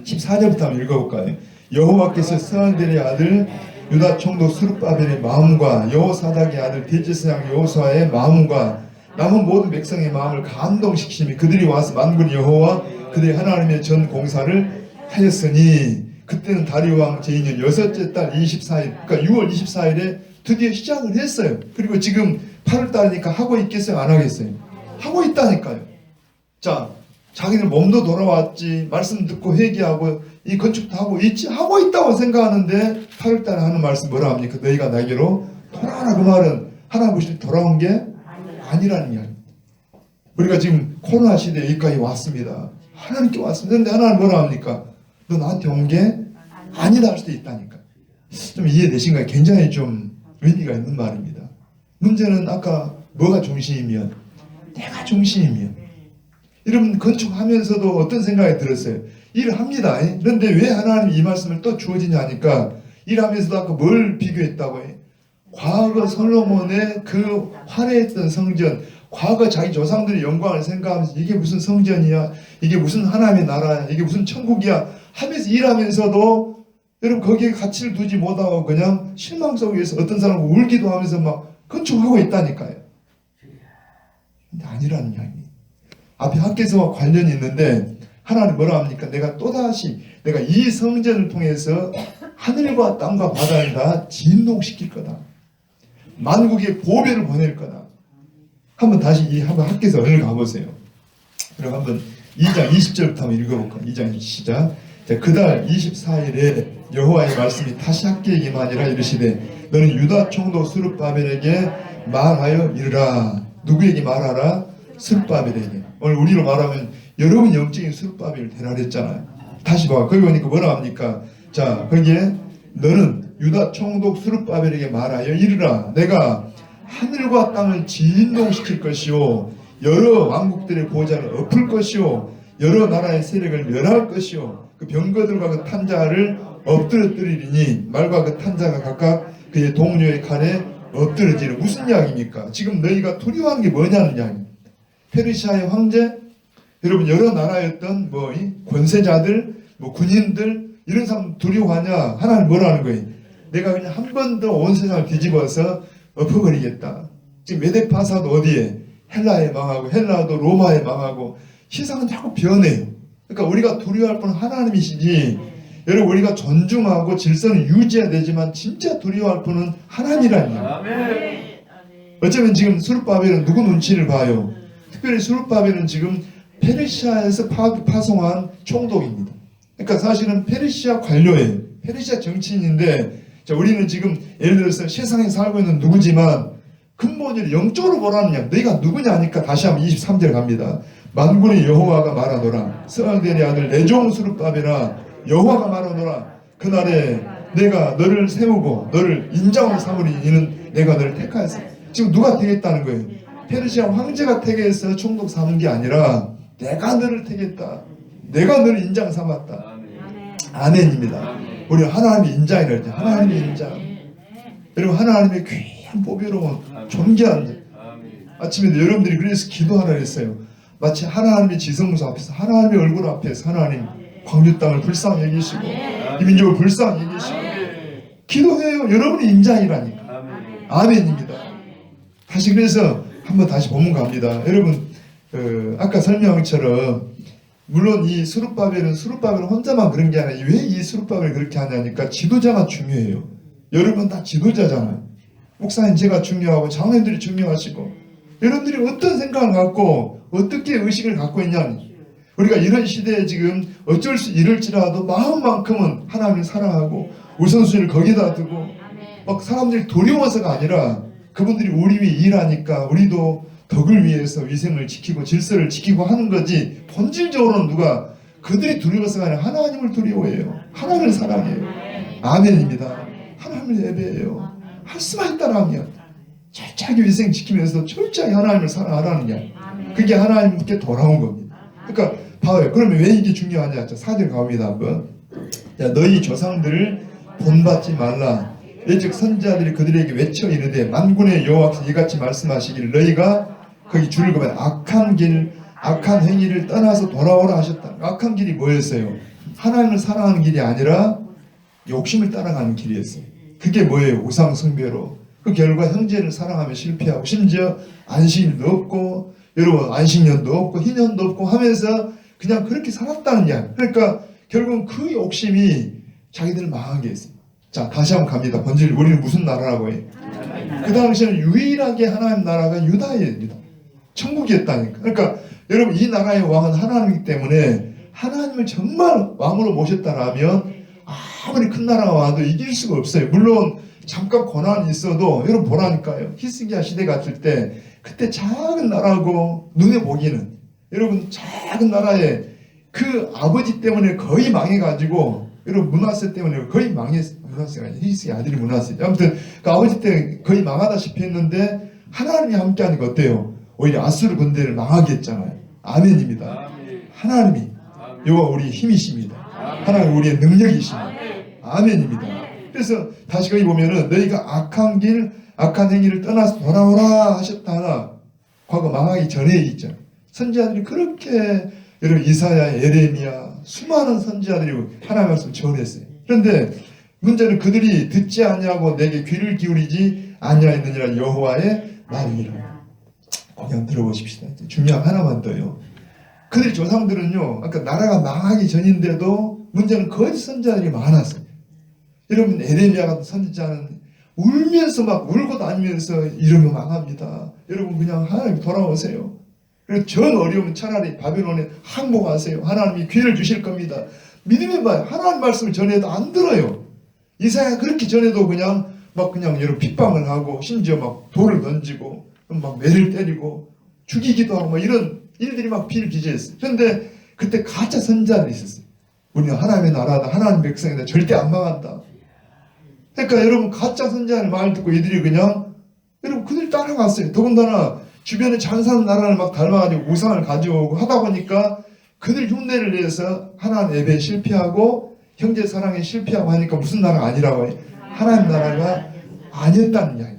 14절부터 한번 읽어볼까요? 여호와께서 스알델의 아들 유다 총독 스룹바벨의 마음과 여호사닥의 아들 대제사장 여호수아의 마음과 남은 모든 백성의 마음을 감동시키심이 그들이 와서 만군 여호와 그들의 하나님의 전 공사를 하였으니 그때는 다리오 왕 제2년 6째 달 24일 그러니까 6월 24일에 드디어 시작을 했어요. 그리고 지금 8월 달이니까 하고 있겠어요? 안 하겠어요? 하고 있다니까요. 자, 자기들 몸도 돌아왔지 말씀 듣고 회개하고 이 건축도 하고 있지 하고 있다고 생각하는데 8월 달에 하는 말씀 뭐라 합니까? 너희가 나에게로 돌아와라. 그 말은 하나님 보실 때 돌아온 게 아니라는 이야기입니다. 우리가 지금 코로나 시대에 여기까지 왔습니다. 하나님께 왔습니다. 그런데 하나님 뭐라 합니까? 너 나한테 온 게 아니다 할 수도 있다니까. 좀 이해되신가요? 굉장히 좀 의미가 있는 말입니다. 문제는 아까 뭐가 중심이면 내가 중심이면 여러분 건축하면서도 어떤 생각이 들었어요? 일을 합니다. 그런데 왜 하나님이 이 말씀을 또 주어지냐 하니까 일하면서도 아까 뭘 비교했다고 해? 과거 솔로몬의 그 화려했던 성전, 과거 자기 조상들의 영광을 생각하면서 이게 무슨 성전이야? 이게 무슨 하나님의 나라야? 이게 무슨 천국이야? 하면서 일하면서도 여러분 거기에 가치를 두지 못하고 그냥 실망 속에서 어떤 사람은 울기도 하면서 막 건축하고 있다니까요. 근데 아니라는 이야기. 앞에 학계서와 관련이 있는데 하나님 뭐라 합니까? 내가 또다시 내가 이 성전을 통해서 하늘과 땅과 바다를 다 진동시킬 거다. 만국의 보배를 보낼 거다. 한번 다시 한번 학교에서 얼른 가보세요. 그럼 한번 2장 20절부터 한번 읽어볼까? 2장 시작. 자, 그달 24일에 여호와의 말씀이 다시 학교에게 하니라 이르시되 너는 유다 총독 스룹바벨에게 말하여 이르라. 누구에게 말하라? 스룹바벨에게. 오늘 우리로 말하면 여러분 영적인 스룹바벨을 되라 그랬잖아요. 다시 봐. 거기 보니까 뭐라 합니까? 자, 거기에 너는 유다 총독 스룹바벨에게 말하여 이르라. 내가 하늘과 땅을 진동시킬 것이요 여러 왕국들의 보좌를 엎을 것이요 여러 나라의 세력을 멸할 것이요 그 병거들과 그 탄자를 엎드러뜨리리니 말과 그 탄자가 각각 그의 동료의 칼에 엎드러지는. 무슨 이야기입니까? 지금 너희가 두려워하는 게 뭐냐는 이야기. 페르시아의 황제, 여러분 여러 나라였던 권세자들, 군인들 이런 사람 두려워하냐? 하나님 뭐라는 거예요? 내가 그냥 한 번 더 온 세상을 뒤집어서 엎어버리겠다. 지금 메데파사도 어디에? 헬라에 망하고 헬라도 로마에 망하고 세상은 자꾸 변해요. 그러니까 우리가 두려워할 분은 하나님이시지. 여러분 우리가 존중하고 질서는 유지해야 되지만 진짜 두려워할 분은 하나님이라니요. 어쩌면 지금 스룹바벨은 누구 눈치를 봐요? 특별히 스룹바벨은 지금 페르시아에서 파송한 총독입니다. 그러니까 사실은 페르시아 관료예요. 페르시아 정치인인데 자, 우리는 지금 예를 들어서 세상에 살고 있는 누구지만 근본적으로 영적으로 뭐라느냐 너희가 누구냐 하니까 다시 한번 23절 갑니다. 만군의 여호와가 말하노라 스알델의 아들 내 종 스룹바벨아 여호와가 말하노라 그날에 내가 너를 세우고 너를 인장으로 삼으리 이는 내가 너를 택하였어. 지금 누가 택했다는 거예요? 페르시아 황제가 택해서 총독 삼은 게 아니라 내가 너를 택했다. 내가 너를 인장 삼았다. 아멘입니다. 우리 하나님의 인장이라 했죠. 하나님의 인장. 여러분 하나님의 귀한 보배로운 존귀한 아침에도 여러분들이 그래서 기도하라 했어요. 마치 하나님의 지성소 앞에서 하나님의 얼굴 앞에서 하나님 광주 땅을 불쌍히 여기시고 이 민족을 불쌍히 여기시고 기도해요. 여러분의 인장이라니까. 아멘입니다. 다시 그래서 한번 다시 본문 갑니다. 여러분 아까 설명한 것처럼 물론 이 스룹바벨은 혼자만 그런 게 아니라 왜 이 스룹바벨을 그렇게 하냐니까 지도자가 중요해요. 여러분 다 지도자잖아요. 목사님 제가 중요하고 장로님들이 중요하시고 여러분들이 어떤 생각을 갖고 어떻게 의식을 갖고 있냐. 우리가 이런 시대에 지금 어쩔 수 이럴지라도 마음만큼은 하나님을 사랑하고 우선순위를 거기다 두고 막 사람들이 두려워서가 아니라 그분들이 우리 위해 일하니까 우리도 덕을 위해서 위생을 지키고 질서를 지키고 하는 거지 본질적으로는 누가 그들이 두려워서가 아니라 하나님을 두려워해요. 하나님을 사랑해요. 아멘입니다. 하나님을 예배해요. 할 수만 있다라 하면 철저하게 위생 지키면서 철저하게 하나님을 사랑하라는 게 그게 하나님께 돌아온 겁니다. 그러니까 봐요. 그러면 왜 이게 중요하냐? 자, 4절 가봅니다. 한번. 야, 너희 조상들을 본받지 말라. 예즉 선지자들이 그들에게 외쳐 이르되 만군의 여호와께서 이같이 말씀하시기를 너희가 거기 줄을 그으면 악한 길 악한 행위를 떠나서 돌아오라 하셨다. 악한 길이 뭐였어요? 하나님을 사랑하는 길이 아니라 욕심을 따라가는 길이었어요. 그게 뭐예요? 우상 숭배로. 그 결과 형제를 사랑하며 실패하고 심지어 안식일도 없고 여러분 안식년도 없고 희년도 없고 하면서 그냥 그렇게 살았다는 게 아니에요. 그러니까 결국은 그 욕심이 자기들을 망하게 했어요. 자, 다시 한번 갑니다. 번질 우리는 무슨 나라라고 해요? 그 당시에는 유일하게 하나님 나라가 유다입니다. 천국이었다니까. 그러니까 여러분 이 나라의 왕은 하나님이기 때문에 하나님을 정말 왕으로 모셨다라면 아무리 큰 나라가 와도 이길 수가 없어요. 물론 잠깐 고난이 있어도 여러분 보라니까요. 히스기야 시대 같을 때 그때 작은 나라고 눈에 보기는 여러분 작은 나라에 그 아버지 때문에 거의 망해가지고 여러분 므낫세 때문에 거의 망했어요. 므낫세가 아니라 히스기야 아들이 므낫세. 아무튼 그 아버지 때 거의 망하다시피 했는데 하나님이 함께하니까 어때요? 오히려 아수르 군대를 망하게 했잖아요. 아멘입니다. 하나님이 여호와 우리의 힘이십니다. 하나님 우리의 능력이십니다. 아멘입니다. 그래서 다시 거기 보면은 너희가 악한 길 악한 행위를 떠나서 돌아오라 하셨다. 과거 망하기 전에 있죠. 선지자들이 그렇게 여러분 이사야, 예레미야 수많은 선지자들이 하나님의 말씀을 전했어요. 그런데 문제는 그들이 듣지 아니하고 내게 귀를 기울이지 아니하였느니라 여호와의 말이니라. 거기 한번 들어보십시다. 중요한 하나만 더요. 그들 조상들은요, 아까 나라가 망하기 전인데도 문제는 거짓 선지자들이 많았어요. 여러분, 에레미야 같은 선지자는 울면서 막 울고 다니면서 이러면 망합니다. 여러분, 그냥 하나님 돌아오세요. 그래서 전 어려우면 차라리 바벨론에 항복하세요. 하나님이 기회를 주실 겁니다. 믿으면 봐요. 하나님 말씀을 전해도 안 들어요. 이사야 그렇게 전해도 그냥 여러분 핍박을 하고 심지어 막 돌을 던지고 막 매를 때리고 죽이기도 하고 이런 일들이 막 비일비재했어요. 그런데 그때 가짜 선지자들이 있었어요. 우리는 하나님의 나라다, 하나님 백성이다, 절대 안 망한다. 그러니까 여러분 가짜 선지자의 말 듣고 이들이 그냥 여러분 그들 따라갔어요. 더군다나 주변에 잘 사는 나라를 막 닮아가지고 우상을 가져오고 하다 보니까 그들 흉내를 내서 하나님 예배에 실패하고 형제 사랑에 실패하고 하니까 무슨 나라가 아니라고 해요? 하나님 나라가 아니었다는 이야기.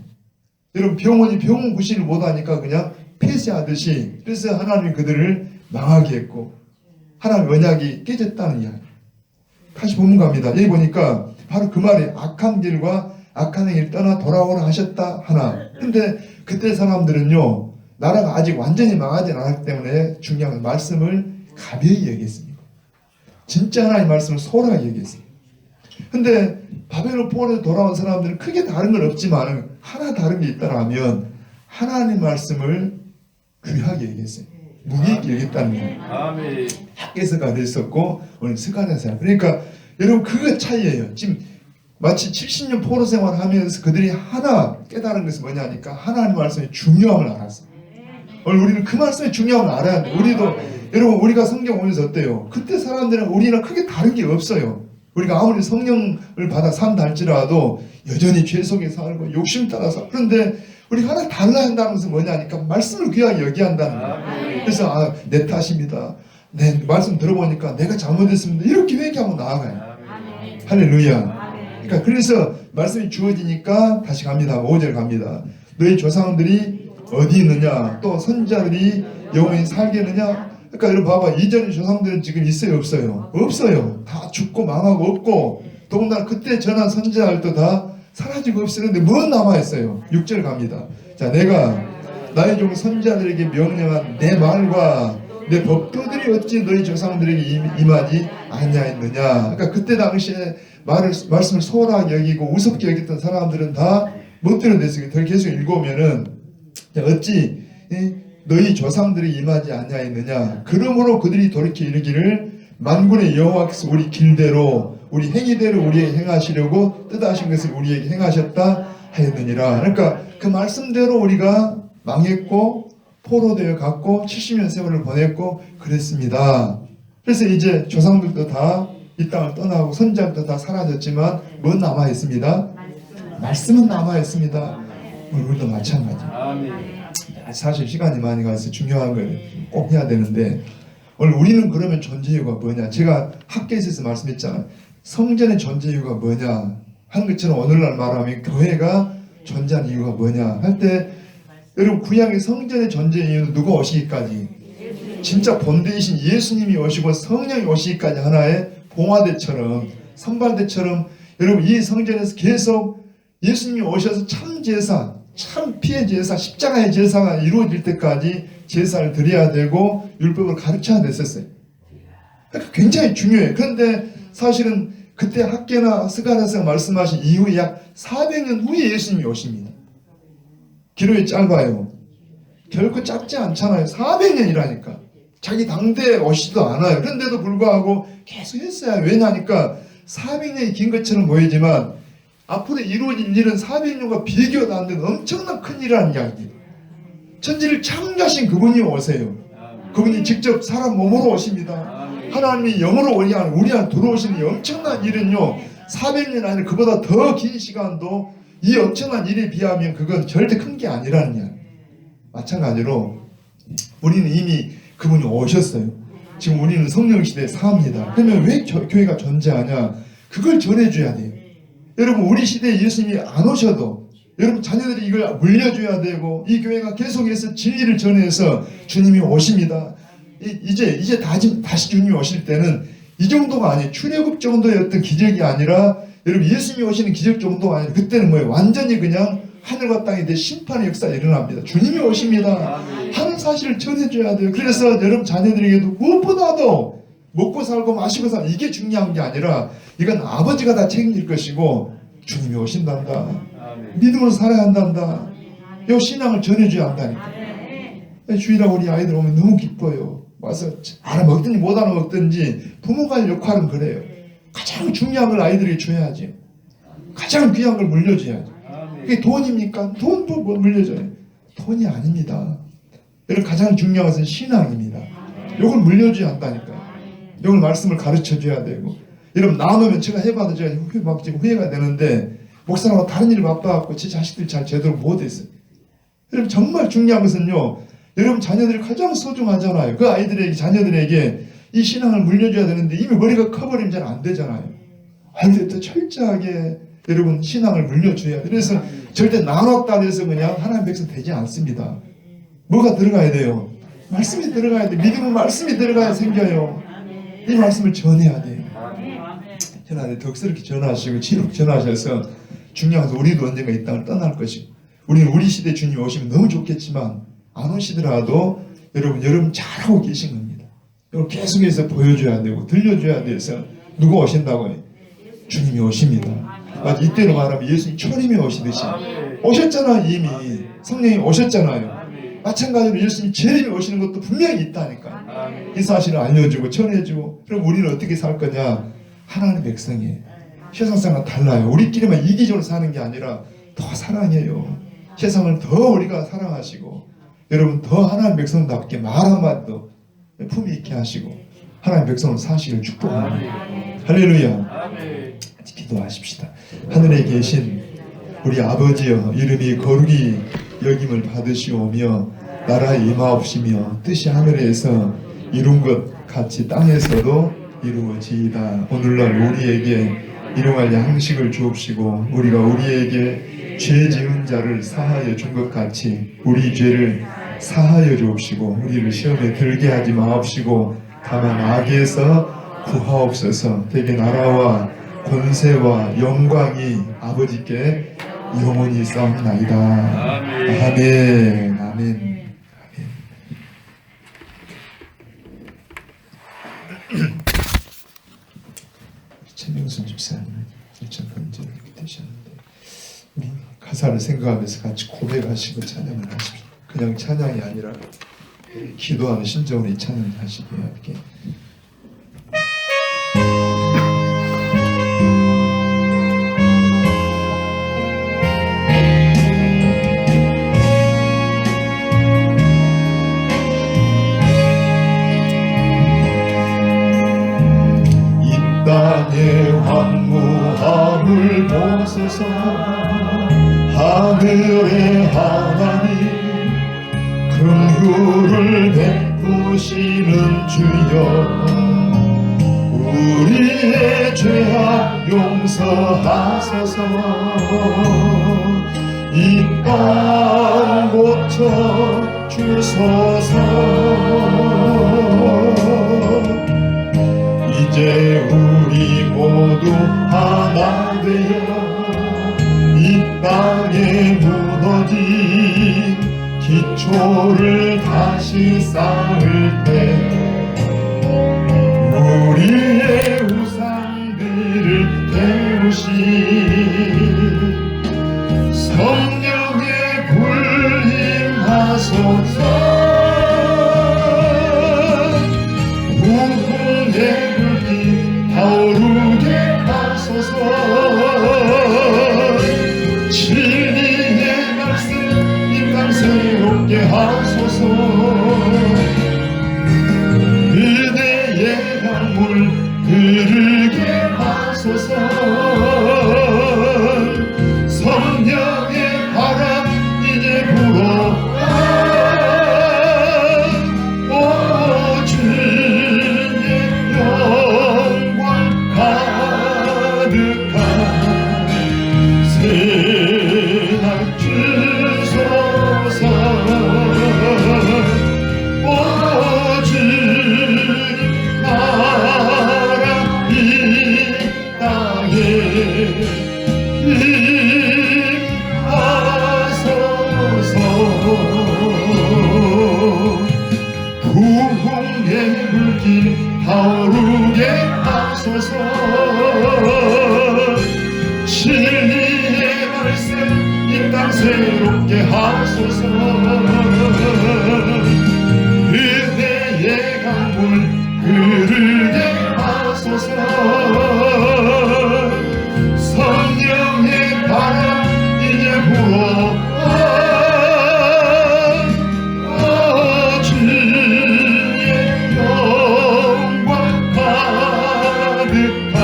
여러분 병원이 병원 구실을 못하니까 그냥 폐쇄하듯이 그래서 하나님이 그들을 망하게 했고 하나님 언약이 깨졌다는 이야기. 다시 본문 갑니다. 여기 보니까 바로 그 말이 악한 길과 악한 행위를 떠나 돌아오라 하셨다 하나. 근데 그때 사람들은요 나라가 아직 완전히 망하지 않았기 때문에 중요한 말씀을 가벼이 얘기했습니다. 진짜 하나님의 말씀을 소홀하게 얘기했습니다. 근데 바벨론 포로에서 돌아온 사람들은 크게 다른 건 없지만 하나 다른 게 있다라면 하나님의 말씀을 귀하게 얘기했어요. 무기 있게 얘기했다는 거예요. 학계서가 있었고 오늘 스가랴서. 그러니까 여러분 그거 차이예요. 지금 마치 70년 포로 생활을 하면서 그들이 하나 깨달은 것은 뭐냐니까 하나님의 말씀의 중요함을 알았어요. 오늘 우리는 그 말씀의 중요함을 알아야 돼요. 우리도 여러분 우리가 성경 보면서 어때요? 그때 사람들은 우리랑 크게 다른 게 없어요. 우리가 아무리 성령을 받아 산다 할지라도 여전히 죄 속에 살고 욕심 따라서 그런데 우리가 하나 달라야 한다는 것은 뭐냐니까 말씀을 귀하게 여기한다는 거예요. 그래서 내 탓입니다. 내 말씀 들어보니까 내가 잘못했습니다. 이렇게 회개하고 나아가요. 할렐루야. 그러니까 그래서 말씀이 주어지니까 다시 갑니다. 5절 갑니다. 너희 조상들이 어디 있느냐? 또 선지자들이 영원히 살겠느냐? 그러니까 여러분 봐봐. 이전의 조상들은 지금 있어요? 없어요? 없어요. 다 죽고 망하고 없고 더군다나 그때 전한 선지자들도 다 사라지고 없었는데 뭐 남아있어요? 6절 갑니다. 자, 내가 나의 종 선지자들에게 명령한 내 말과 내 법도들이 어찌 너희 조상들에게 임하지 아니하였느냐. 그러니까 그때 당시에 말씀을 소홀하게 여기고 우습게 여겼던 사람들은 다 못 들어냈어요. 더 계속 읽어오면은 어찌 너희 조상들이 임하지 아니하였느냐. 그러므로 그들이 돌이켜 이르기를 만군의 여호와께서 우리 길대로 우리 행위대로 우리에게 행하시려고 뜻하신 것을 우리에게 행하셨다 하였느니라. 그러니까 그 말씀대로 우리가 망했고 포로되어 갔고 70년 세월을 보냈고 그랬습니다. 그래서 이제 조상들도 다 이 땅을 떠나고 선지자들도 다 사라졌지만 뭐 남아있습니다? 말씀은 남아있습니다. 우리도 마찬가지. 사실 시간이 많이 가서 중요한 걸 꼭 해야 되는데 오늘 우리는 그러면 존재 이유가 뭐냐? 제가 학계에서 말씀했잖아요. 성전의 존재 이유가 뭐냐? 한 것처럼 오늘날 말하면 교회가 존재하는 이유가 뭐냐? 할 때 여러분 구약의 성전의 존재 이유는 누가 오시기까지? 진짜 본대이신 예수님이 오시고 성령이 오시기까지 하나의 봉화대처럼 선발대처럼 여러분 이 성전에서 계속 예수님이 오셔서 참 제사, 참 피의 제사, 십자가의 제사가 이루어질 때까지 제사를 드려야 되고 율법을 가르쳐야 됐었어요. 그러니까 굉장히 중요해요. 그런데 사실은 그때 학계나 스가랴서가 말씀하신 이후에 약 400년 후에 예수님이 오십니다. 기록이 짧아요. 결코 짧지 않잖아요. 400년이라니까. 자기 당대에 오시지도 않아요. 그런데도 불구하고 계속 했어요. 왜냐니까 400년이 긴 것처럼 보이지만 앞으로 이루어질 일은 400년과 비교도 안 되는 엄청난 큰 일이라는 이야기예요. 천지를 창조하신 그분이 오세요. 그분이 직접 사람 몸으로 오십니다. 하나님이 영으로 우리 안에 들어오시는 이 엄청난 일은요 400년 아니라 그보다 더 긴 시간도 이 엄청난 일에 비하면 그건 절대 큰 게 아니라는 이야기. 마찬가지로 우리는 이미 그분이 오셨어요. 지금 우리는 성령시대에 삽니다. 그러면 왜 교회가 존재하냐? 그걸 전해줘야 돼요. 여러분 우리 시대에 예수님이 안 오셔도 여러분 자녀들이 이걸 물려줘야 되고 이 교회가 계속해서 진리를 전해서 주님이 오십니다. 이제 다시 주님이 오실 때는 이 정도가 아니에요. 출애굽 정도의 어떤 기적이 아니라 여러분 예수님이 오시는 기적 정도가 아니라 그때는 뭐예요? 완전히 그냥 하늘과 땅에 대해 심판의 역사가 일어납니다. 주님이 오십니다. 하는 사실을 전해줘야 돼요. 그래서 여러분 자녀들에게도 무엇보다도 먹고 살고 마시고 살고 이게 중요한 게 아니라 이건 아버지가 다 책임질 것이고 주님이 오신단다. 믿음으로 살아야 한단다. 이 신앙을 전해줘야 한다니까. 주일날 우리 아이들 오면 너무 기뻐요. 와서 알아먹든지 못 알아먹든지 부모가 할 역할은 그래요. 가장 중요한 걸 아이들에게 줘야지. 가장 귀한 걸 물려줘야지. 그게 돈입니까? 돈도 뭐 물려줘요. 돈이 아닙니다. 여러분 가장 중요한 것은 신앙입니다. 이걸 물려줘야 한다니까요. 이걸 말씀을 가르쳐줘야 되고 여러분 나누면 제가 해봐도 제가 후회가 되는데 목사님하고 다른 일 바빠갖고 제 자식들이 잘 제대로 못했어요. 여러분 정말 중요한 것은요. 여러분 자녀들이 가장 소중하잖아요. 그 아이들에게 자녀들에게 이 신앙을 물려줘야 되는데 이미 머리가 커버리면 잘 안 되잖아요. 아이들도 철저하게 여러분 신앙을 물려줘야 돼요. 그래서 절대 나눴다 해서 그냥 하나님 백성 되지 않습니다. 뭐가 들어가야 돼요? 말씀이 들어가야 돼요. 믿음은 말씀이 들어가야 생겨요. 이 말씀을 전해야 돼요. 전하되 덕스럽게 전하시고 지룩 전하셔서 중요한 것은 우리도 언젠가 이 땅을 떠날 것이고 우리는 우리 시대 주님이 오시면 너무 좋겠지만 안 오시더라도 여러분 잘하고 계신 겁니다. 여러분 계속해서 보여줘야 되고 들려줘야 돼서 누가 오신다고요? 주님이 오십니다. 맞아, 이때로 말하면 예수님 초림에 오시듯이 오셨잖아요. 이미 성령이 오셨잖아요. 마찬가지로 예수님 재림에 오시는 것도 분명히 있다니까. 이 사실을 알려주고 전해주고 그럼 우리는 어떻게 살 거냐? 하나님의 백성이에요. 세상 사람과 달라요. 우리끼리만 이기적으로 사는 게 아니라 더 사랑해요. 세상을 더 우리가 사랑하시고 여러분 더 하나님의 백성답게 말 한마디도 품위 있게 하시고 하나님의 백성을 사시길 축복합니다. 할렐루야. 기도하십시다. 하늘에 계신 우리 아버지여 이름이 거룩히 여김을 받으시오며 나라에 임하옵시며 뜻이 하늘에서 이룬 것 같이 땅에서도 이루어지이다. 오늘날 우리에게 일용할 양식을 주옵시고 우리가 우리에게 죄 지은 자를 사하여 준 것 같이 우리 죄를 사하여 주옵시고 우리를 시험에 들게 하지 마옵시고 다만 악에서 구하옵소서. 되게 나라와 권세와 영광이 아버지께 영원히 싸움나이다. 아멘. 아멘. 최명순 집사님 일전 번째 이렇게 되셨는데 우리 가사를 생각하면서 같이 고백하시고 찬양을 하십시오. 그냥 찬양이 아니라 기도하는 심정으로 이 찬양을 하시고요. 이렇게 땅의 황무함을 보소서. 하늘의 하나님 긍휼을 베푸시는 주여 우리의 죄악 용서하소서. 이 땅 고쳐 주소서. 이제 우리 모두 하나 되어 이 땅에 무너진 기초를 다시 쌓을 때 우리의 우상들을 태우신 성령의 불 임하소서. 무궁의 불이 타오르게 하소서. 진리의 말씀 이 땅 새롭게 하소서. 그대의 향물 흐르게 하소서. 타오르게 하소서. 진리의 말씀 이 땅 새롭게 하소서. 은혜의 강물 흐르게 하소서. 성령의 바람 이제 불어 주의 영광 가득한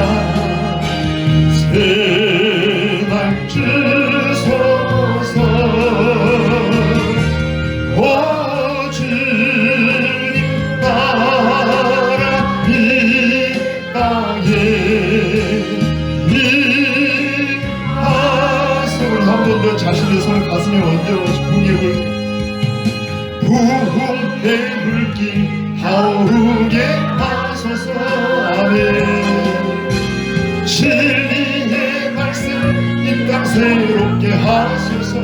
세상 주소서. 주님 따라 이 땅에 임하소서. 한 번 더 자신의 손을 가슴에 얹어 부흥의 물길 타오르게 하소서. 아멘. 진리의 말씀 이 땅 새롭게 하소서.